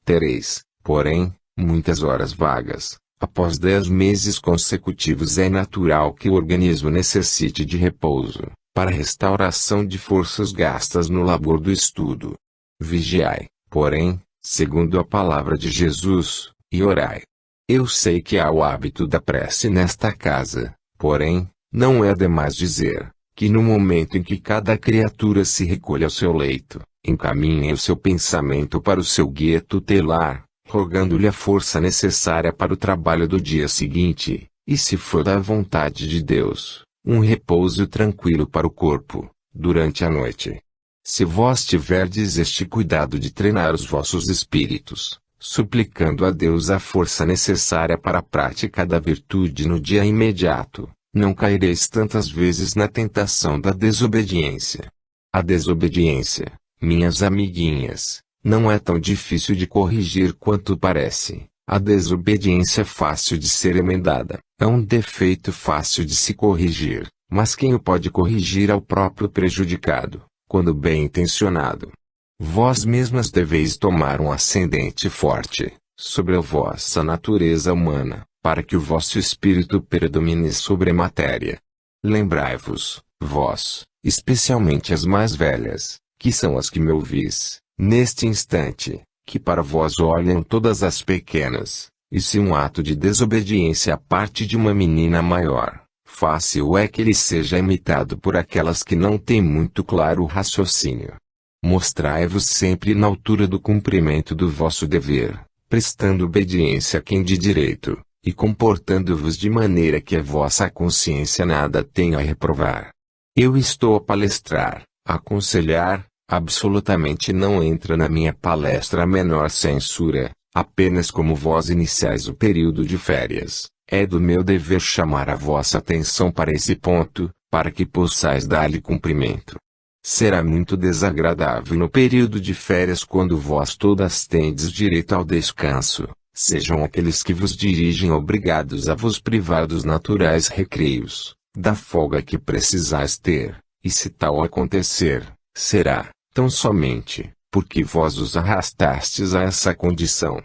Tereis, porém, muitas horas vagas. Após 10 meses consecutivos é natural que o organismo necessite de repouso, para restauração de forças gastas no labor do estudo. Vigiai, porém, segundo a palavra de Jesus, e orai. Eu sei que há o hábito da prece nesta casa, porém, não é demais dizer, que no momento em que cada criatura se recolhe ao seu leito, encaminhe o seu pensamento para o seu guia tutelar, rogando-lhe a força necessária para o trabalho do dia seguinte, e se for da vontade de Deus, um repouso tranquilo para o corpo, durante a noite. Se vós tiverdes este cuidado de treinar os vossos espíritos, suplicando a Deus a força necessária para a prática da virtude no dia imediato, não caireis tantas vezes na tentação da desobediência. A desobediência, minhas amiguinhas, não é tão difícil de corrigir quanto parece. A desobediência é fácil de ser emendada, é um defeito fácil de se corrigir, mas quem o pode corrigir é o próprio prejudicado, quando bem intencionado. Vós mesmas deveis tomar um ascendente forte sobre a vossa natureza humana, para que o vosso espírito predomine sobre a matéria. Lembrai-vos, vós, especialmente as mais velhas, que são as que me ouvis, neste instante, que para vós olham todas as pequenas, e se um ato de desobediência a parte de uma menina maior, fácil é que ele seja imitado por aquelas que não têm muito claro o raciocínio. Mostrai-vos sempre na altura do cumprimento do vosso dever, prestando obediência a quem de direito, e comportando-vos de maneira que a vossa consciência nada tenha a reprovar. Eu estou a palestrar, a aconselhar, absolutamente não entra na minha palestra a menor censura, apenas como vós iniciais o período de férias, é do meu dever chamar a vossa atenção para esse ponto, para que possais dar-lhe cumprimento. Será muito desagradável no período de férias quando vós todas tendes direito ao descanso, sejam aqueles que vos dirigem obrigados a vos privar dos naturais recreios, da folga que precisais ter, e se tal acontecer, será, tão somente, porque vós os arrastastes a essa condição.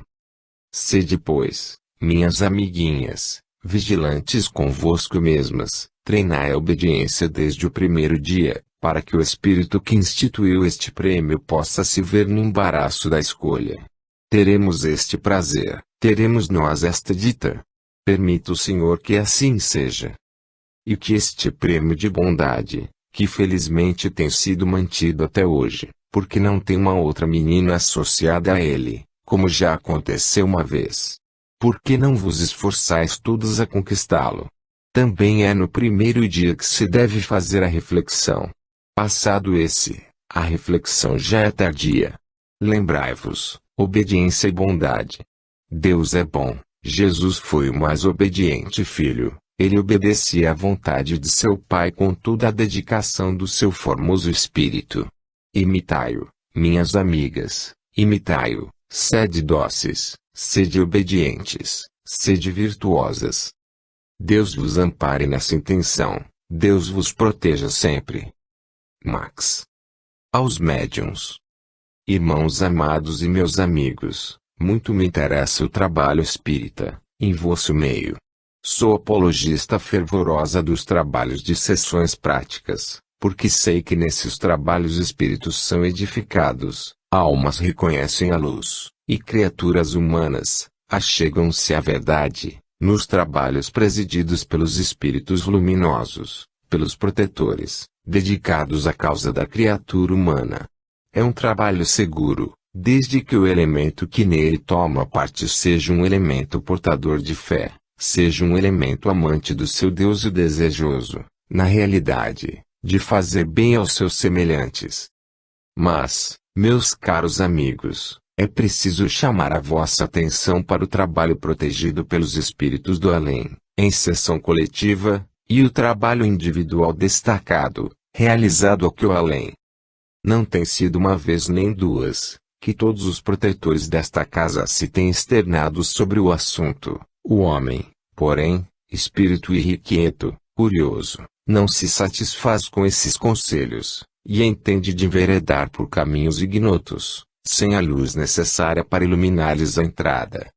Sede, pois, minhas amiguinhas, vigilantes convosco mesmas, treinai a obediência desde o primeiro dia, para que o espírito que instituiu este prêmio possa se ver no embaraço da escolha. Teremos este prazer, teremos nós esta dita. Permita o Senhor que assim seja. E que este prêmio de bondade, que felizmente tem sido mantido até hoje, porque não tem uma outra menina associada a ele, como já aconteceu uma vez. Por que não vos esforçais todos a conquistá-lo? Também é no primeiro dia que se deve fazer a reflexão. Passado esse, a reflexão já é tardia. Lembrai-vos, obediência e bondade. Deus é bom, Jesus foi o mais obediente filho, ele obedecia à vontade de seu Pai com toda a dedicação do seu formoso espírito. Imitai-o, minhas amigas, imitai-o, sede dóceis, sede obedientes, sede virtuosas. Deus vos ampare nessa intenção, Deus vos proteja sempre. Max. Aos médiuns. Irmãos amados e meus amigos, muito me interessa o trabalho espírita, em vosso meio. Sou apologista fervorosa dos trabalhos de sessões práticas, porque sei que nesses trabalhos espíritos são edificados, almas reconhecem a luz, e criaturas humanas achegam-se à verdade, nos trabalhos presididos pelos espíritos luminosos, pelos protetores, dedicados à causa da criatura humana. É um trabalho seguro, desde que o elemento que nele toma parte seja um elemento portador de fé, seja um elemento amante do seu Deus e desejoso, na realidade, de fazer bem aos seus semelhantes. Mas, meus caros amigos, é preciso chamar a vossa atenção para o trabalho protegido pelos espíritos do além, em sessão coletiva, e o trabalho individual destacado, realizado aqui ao além. Não tem sido uma vez nem duas, que todos os protetores desta casa se têm externado sobre o assunto. O homem, porém, espírito irrequieto, curioso, não se satisfaz com esses conselhos, e entende de enveredar por caminhos ignotos, sem a luz necessária para iluminar-lhes a entrada.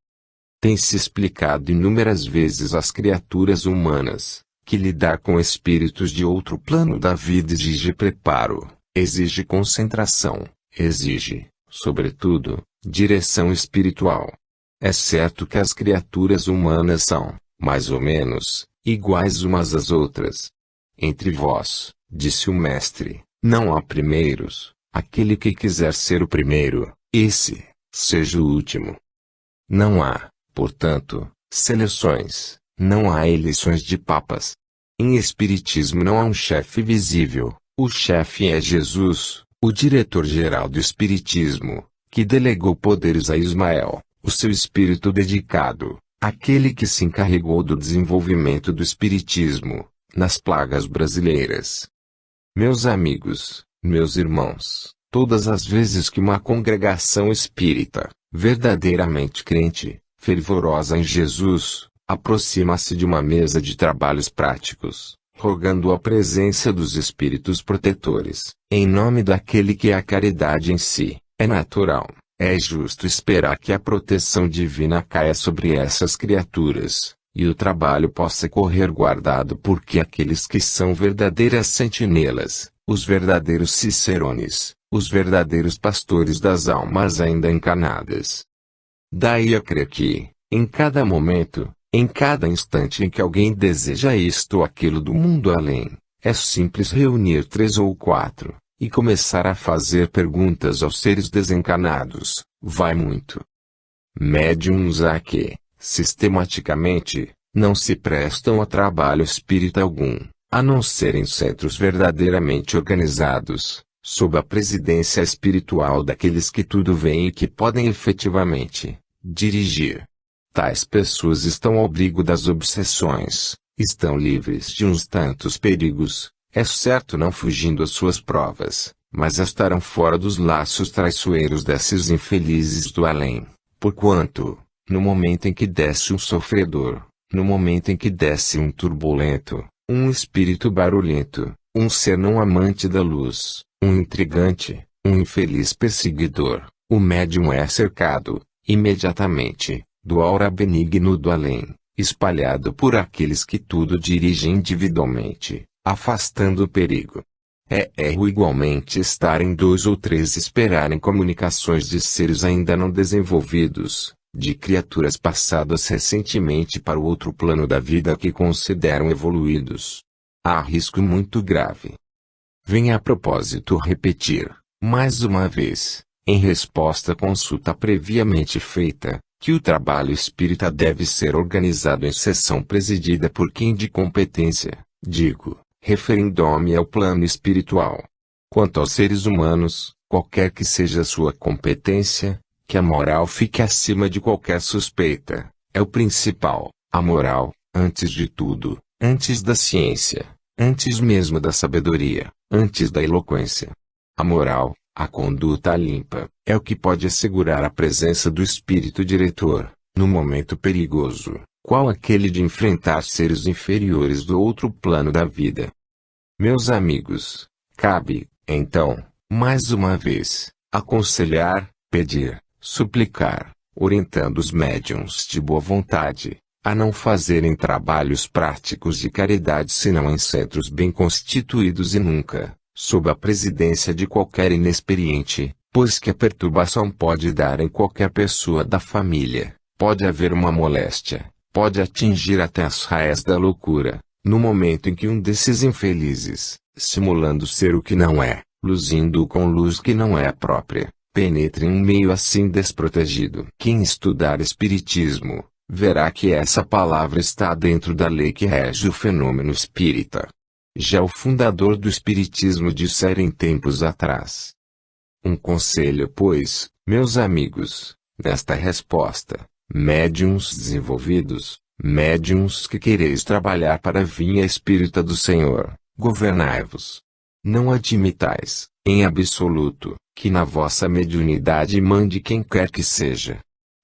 Tem-se explicado inúmeras vezes às criaturas humanas, que lidar com espíritos de outro plano da vida exige preparo, exige concentração, exige, sobretudo, direção espiritual. É certo que as criaturas humanas são, mais ou menos, iguais umas às outras. Entre vós, disse o mestre, não há primeiros, aquele que quiser ser o primeiro, esse, seja o último. Não há, portanto, seleções, não há eleições de papas. Em espiritismo não há um chefe visível, o chefe é Jesus, o diretor-geral do espiritismo, que delegou poderes a Ismael, o seu espírito dedicado, aquele que se encarregou do desenvolvimento do espiritismo, nas plagas brasileiras. Meus amigos, meus irmãos, todas as vezes que uma congregação espírita, verdadeiramente crente, fervorosa em Jesus, aproxima-se de uma mesa de trabalhos práticos, rogando a presença dos espíritos protetores, em nome daquele que é a caridade em si, é natural, é justo esperar que a proteção divina caia sobre essas criaturas, e o trabalho possa correr guardado porque aqueles que são verdadeiras sentinelas, os verdadeiros cicerones, os verdadeiros pastores das almas ainda encarnadas. Daí a crer que, em cada momento, em cada instante em que alguém deseja isto ou aquilo do mundo além, é simples reunir 3 ou 4, e começar a fazer perguntas aos seres desencarnados, vai muito. Médiuns há que, sistematicamente, não se prestam a trabalho espírita algum, a não ser em centros verdadeiramente organizados, sob a presidência espiritual daqueles que tudo veem e que podem efetivamente dirigir. Tais pessoas estão ao abrigo das obsessões, estão livres de uns tantos perigos, é certo não fugindo às suas provas, mas estarão fora dos laços traiçoeiros desses infelizes do além, porquanto, no momento em que desce um sofredor, no momento em que desce um turbulento, um espírito barulhento, um ser não amante da luz, um intrigante, um infeliz perseguidor, o médium é cercado, imediatamente, do aura benigno do além, espalhado por aqueles que tudo dirigem individualmente, afastando o perigo. É erro igualmente estar em 2 ou 3 esperarem comunicações de seres ainda não desenvolvidos, de criaturas passadas recentemente para o outro plano da vida que consideram evoluídos. Há risco muito grave. Venha a propósito repetir, mais uma vez, em resposta à consulta previamente feita, que o trabalho espírita deve ser organizado em sessão presidida por quem de competência, digo, referindo-me ao plano espiritual. Quanto aos seres humanos, qualquer que seja a sua competência, que a moral fique acima de qualquer suspeita, é o principal, a moral, antes de tudo, antes da ciência, antes mesmo da sabedoria, antes da eloquência. A moral, a conduta limpa, é o que pode assegurar a presença do espírito diretor, no momento perigoso, qual aquele de enfrentar seres inferiores do outro plano da vida. Meus amigos, cabe, então, mais uma vez, aconselhar, pedir, suplicar, orientando os médiuns de boa vontade, a não fazerem trabalhos práticos de caridade senão em centros bem constituídos e nunca, sob a presidência de qualquer inexperiente, pois que a perturbação pode dar em qualquer pessoa da família, pode haver uma moléstia, pode atingir até as raias da loucura, no momento em que um desses infelizes, simulando ser o que não é, luzindo com luz que não é a própria, penetre em um meio assim desprotegido. Quem estudar espiritismo, verá que essa palavra está dentro da lei que rege o fenômeno espírita. Já o fundador do espiritismo dissera em tempos atrás. Um conselho, pois, meus amigos, nesta resposta, médiuns desenvolvidos, médiuns que quereis trabalhar para a vinha espírita do Senhor, governai-vos. Não admitais, em absoluto, que na vossa mediunidade mande quem quer que seja.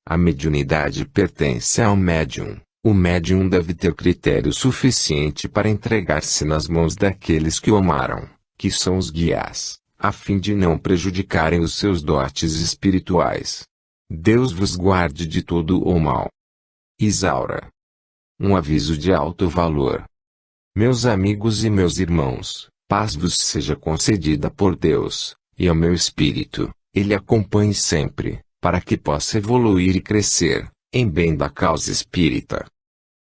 A mediunidade pertence ao médium. O médium deve ter critério suficiente para entregar-se nas mãos daqueles que o amaram, que são os guias, a fim de não prejudicarem os seus dotes espirituais. Deus vos guarde de todo o mal. Isaura. Um aviso de alto valor. Meus amigos e meus irmãos, paz vos seja concedida por Deus, e ao meu espírito, ele acompanhe sempre, para que possa evoluir e crescer, em bem da causa espírita.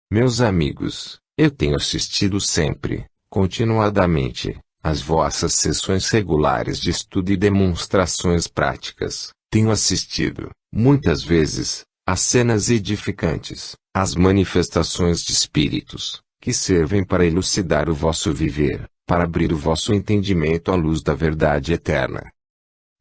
Meus amigos, eu tenho assistido sempre, continuadamente, às vossas sessões regulares de estudo e demonstrações práticas. Tenho assistido, muitas vezes, a cenas edificantes, às manifestações de espíritos, que servem para elucidar o vosso viver, para abrir o vosso entendimento à luz da verdade eterna.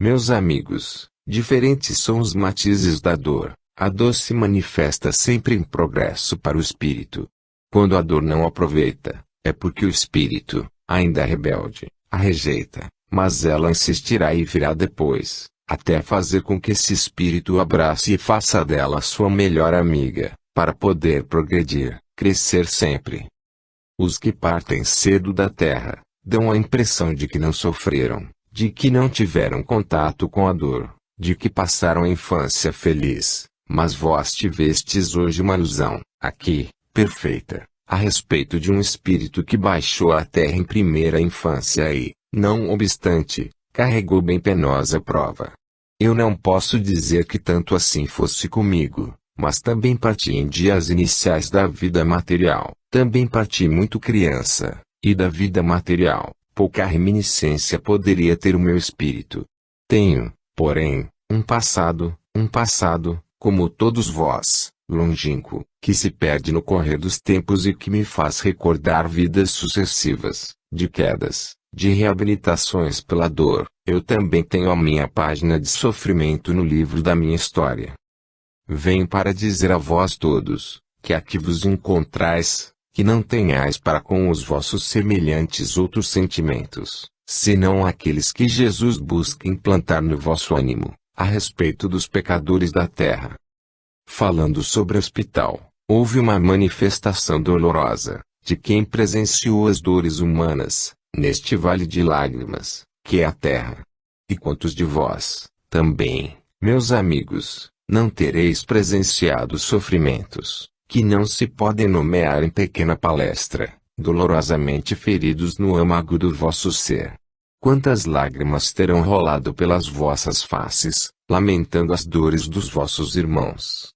Meus amigos, diferentes são os matizes da dor. A dor se manifesta sempre em progresso para o espírito. Quando a dor não aproveita, é porque o espírito, ainda rebelde, a rejeita, mas ela insistirá e virá depois, até fazer com que esse espírito abrace e faça dela sua melhor amiga, para poder progredir, crescer sempre. Os que partem cedo da terra, dão a impressão de que não sofreram, de que não tiveram contato com a dor, de que passaram a infância feliz. Mas vós tivestes hoje uma alusão, aqui, perfeita, a respeito de um espírito que baixou à terra em primeira infância e, não obstante, carregou bem penosa prova. Eu não posso dizer que tanto assim fosse comigo, mas também parti em dias iniciais da vida material, também parti muito criança, e da vida material, pouca reminiscência poderia ter o meu espírito. Tenho, porém, um passado, como todos vós, longínquo, que se perde no correr dos tempos e que me faz recordar vidas sucessivas, de quedas, de reabilitações pela dor. Eu também tenho a minha página de sofrimento no livro da minha história. Venho para dizer a vós todos, que aqui vos encontrais, que não tenhais para com os vossos semelhantes outros sentimentos, senão aqueles que Jesus busca implantar no vosso ânimo, a respeito dos pecadores da terra. Falando sobre o hospital, houve uma manifestação dolorosa, de quem presenciou as dores humanas, neste vale de lágrimas, que é a terra. E quantos de vós, também, meus amigos, não tereis presenciado sofrimentos, que não se podem nomear em pequena palestra, dolorosamente feridos no âmago do vosso ser? Quantas lágrimas terão rolado pelas vossas faces, lamentando as dores dos vossos irmãos?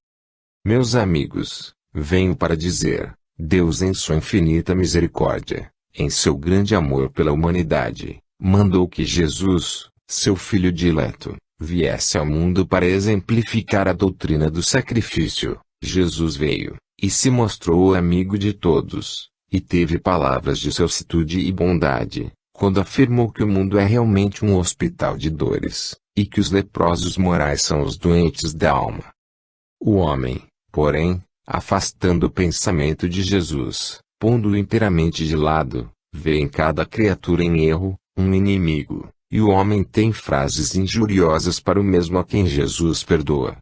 Meus amigos, venho para dizer, Deus em sua infinita misericórdia, em seu grande amor pela humanidade, mandou que Jesus, seu Filho dileto, viesse ao mundo para exemplificar a doutrina do sacrifício. Jesus veio, e se mostrou amigo de todos, e teve palavras de solicitude e bondade, quando afirmou que o mundo é realmente um hospital de dores, e que os leprosos morais são os doentes da alma. O homem, porém, afastando o pensamento de Jesus, pondo-o inteiramente de lado, vê em cada criatura em erro, um inimigo, e o homem tem frases injuriosas para o mesmo a quem Jesus perdoa.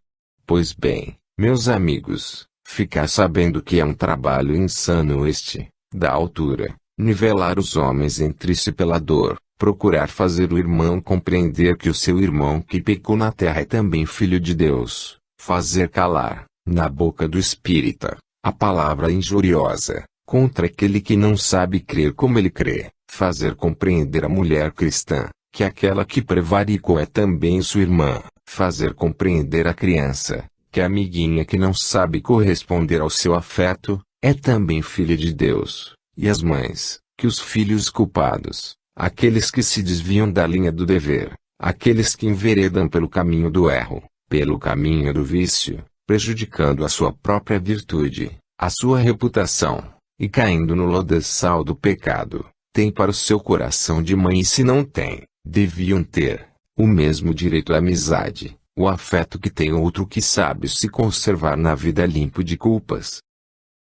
Pois bem, meus amigos, ficar sabendo que é um trabalho insano este, da altura, nivelar os homens entre si pela dor, procurar fazer o irmão compreender que o seu irmão que pecou na terra é também filho de Deus, fazer calar, na boca do espírita, A palavra injuriosa, contra aquele que não sabe crer como ele crê, fazer compreender a mulher cristã, que aquela que prevaricou é também sua irmã, fazer compreender a criança, que a amiguinha que não sabe corresponder ao seu afeto, é também filha de Deus, e as mães, que os filhos culpados, aqueles que se desviam da linha do dever, aqueles que enveredam pelo caminho do erro, pelo caminho do vício, prejudicando a sua própria virtude, a sua reputação, e caindo no lodaçal do pecado, têm para o seu coração de mãe e se não têm, deviam ter, o mesmo direito à amizade, o afeto que tem outro que sabe se conservar na vida limpo de culpas.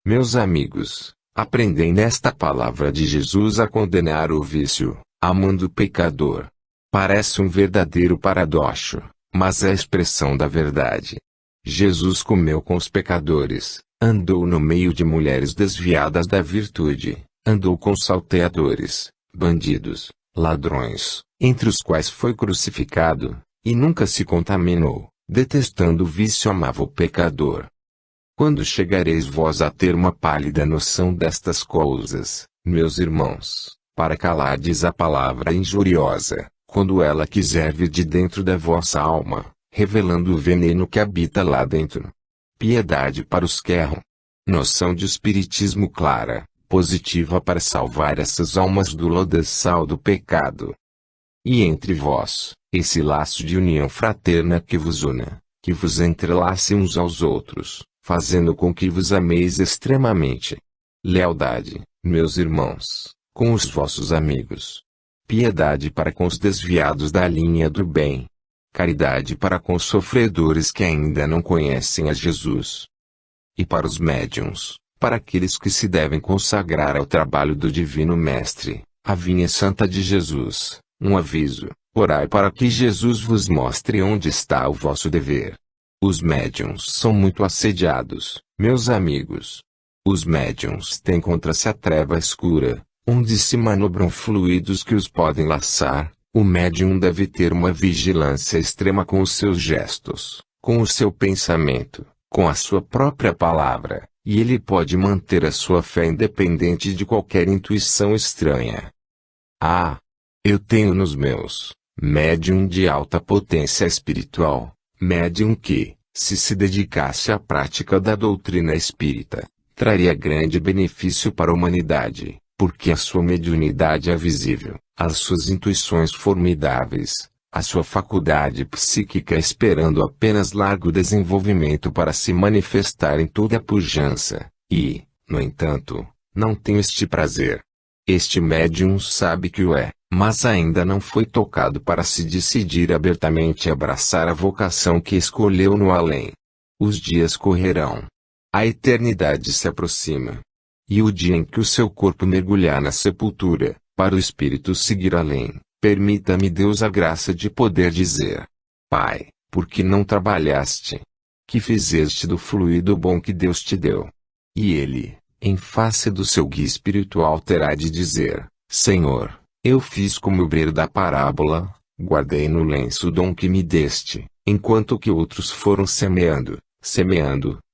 Meus amigos, aprendem nesta palavra de Jesus a condenar o vício, amando o pecador. Parece um verdadeiro paradoxo, mas é a expressão da verdade. Jesus comeu com os pecadores, andou no meio de mulheres desviadas da virtude, andou com salteadores, bandidos, ladrões, entre os quais foi crucificado, e nunca se contaminou, detestando o vício amava o pecador. Quando chegareis vós a ter uma pálida noção destas coisas, meus irmãos, para calardes a palavra injuriosa, quando ela quiser vir de dentro da vossa alma, revelando o veneno que habita lá dentro? Piedade para os que erram. Noção de espiritismo clara, positiva para salvar essas almas do lodaçal do pecado. E entre vós, esse laço de união fraterna que vos una, que vos entrelace uns aos outros, fazendo com que vos ameis extremamente. Lealdade, meus irmãos, com os vossos amigos. Piedade para com os desviados da linha do bem. Caridade para com os sofredores que ainda não conhecem a Jesus. E para os médiuns, para aqueles que se devem consagrar ao trabalho do Divino Mestre, a vinha santa de Jesus, um aviso: orai para que Jesus vos mostre onde está o vosso dever. Os médiuns são muito assediados, meus amigos. Os médiuns têm contra si a treva escura, onde se manobram fluidos que os podem laçar. O médium deve ter uma vigilância extrema com os seus gestos, com o seu pensamento, com a sua própria palavra, e ele pode manter a sua fé independente de qualquer intuição estranha. Ah! Eu tenho nos meus médium de alta potência espiritual, médium que, se dedicasse à prática da doutrina espírita, traria grande benefício para a humanidade, porque a sua mediunidade é visível, as suas intuições formidáveis, a sua faculdade psíquica esperando apenas largo desenvolvimento para se manifestar em toda a pujança, e, no entanto, não tem este prazer. Este médium sabe que o é, mas ainda não foi tocado para se decidir abertamente abraçar a vocação que escolheu no além. Os dias correrão. A eternidade se aproxima. E o dia em que o seu corpo mergulhar na sepultura, para o espírito seguir além, permita-me Deus a graça de poder dizer: Pai, por que não trabalhaste? Que fizeste do fluido bom que Deus te deu? E ele, em face do seu guia espiritual, terá de dizer: Senhor, eu fiz como o obreiro da parábola, guardei no lenço o dom que me deste, enquanto que outros foram semeando,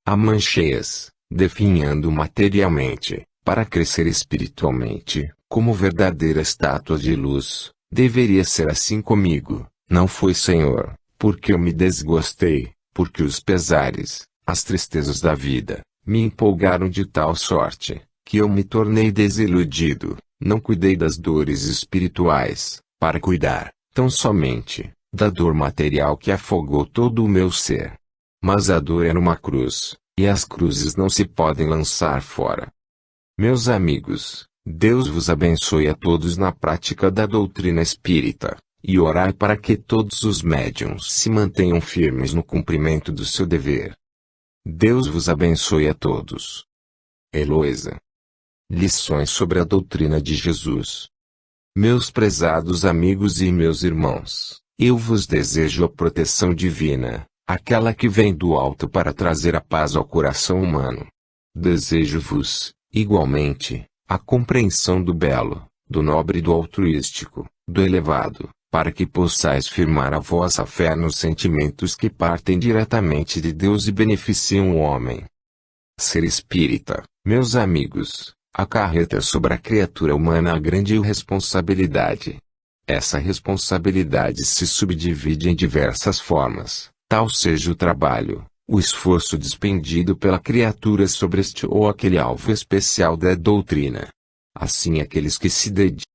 a mãos cheias, definhando materialmente, para crescer espiritualmente, como verdadeira estátua de luz. Deveria ser assim comigo, não foi, Senhor, porque eu me desgostei, porque os pesares, as tristezas da vida, me empolgaram de tal sorte, que eu me tornei desiludido, não cuidei das dores espirituais, para cuidar, tão somente, da dor material que afogou todo o meu ser. Mas a dor era uma cruz, e as cruzes não se podem lançar fora. Meus amigos, Deus vos abençoe a todos na prática da doutrina espírita, e orai para que todos os médiuns se mantenham firmes no cumprimento do seu dever. Deus vos abençoe a todos. Heloísa. Lições sobre a doutrina de Jesus. Meus prezados amigos e meus irmãos, eu vos desejo a proteção divina, aquela que vem do alto para trazer a paz ao coração humano. Desejo-vos, igualmente, a compreensão do belo, do nobre e do altruístico, do elevado, para que possais firmar a vossa fé nos sentimentos que partem diretamente de Deus e beneficiam o homem. Ser espírita, meus amigos, acarreta sobre a criatura humana a grande responsabilidade. Essa responsabilidade se subdivide em diversas formas, tal seja o trabalho, o esforço despendido pela criatura sobre este ou aquele alvo especial da doutrina. Assim aqueles que se dedicam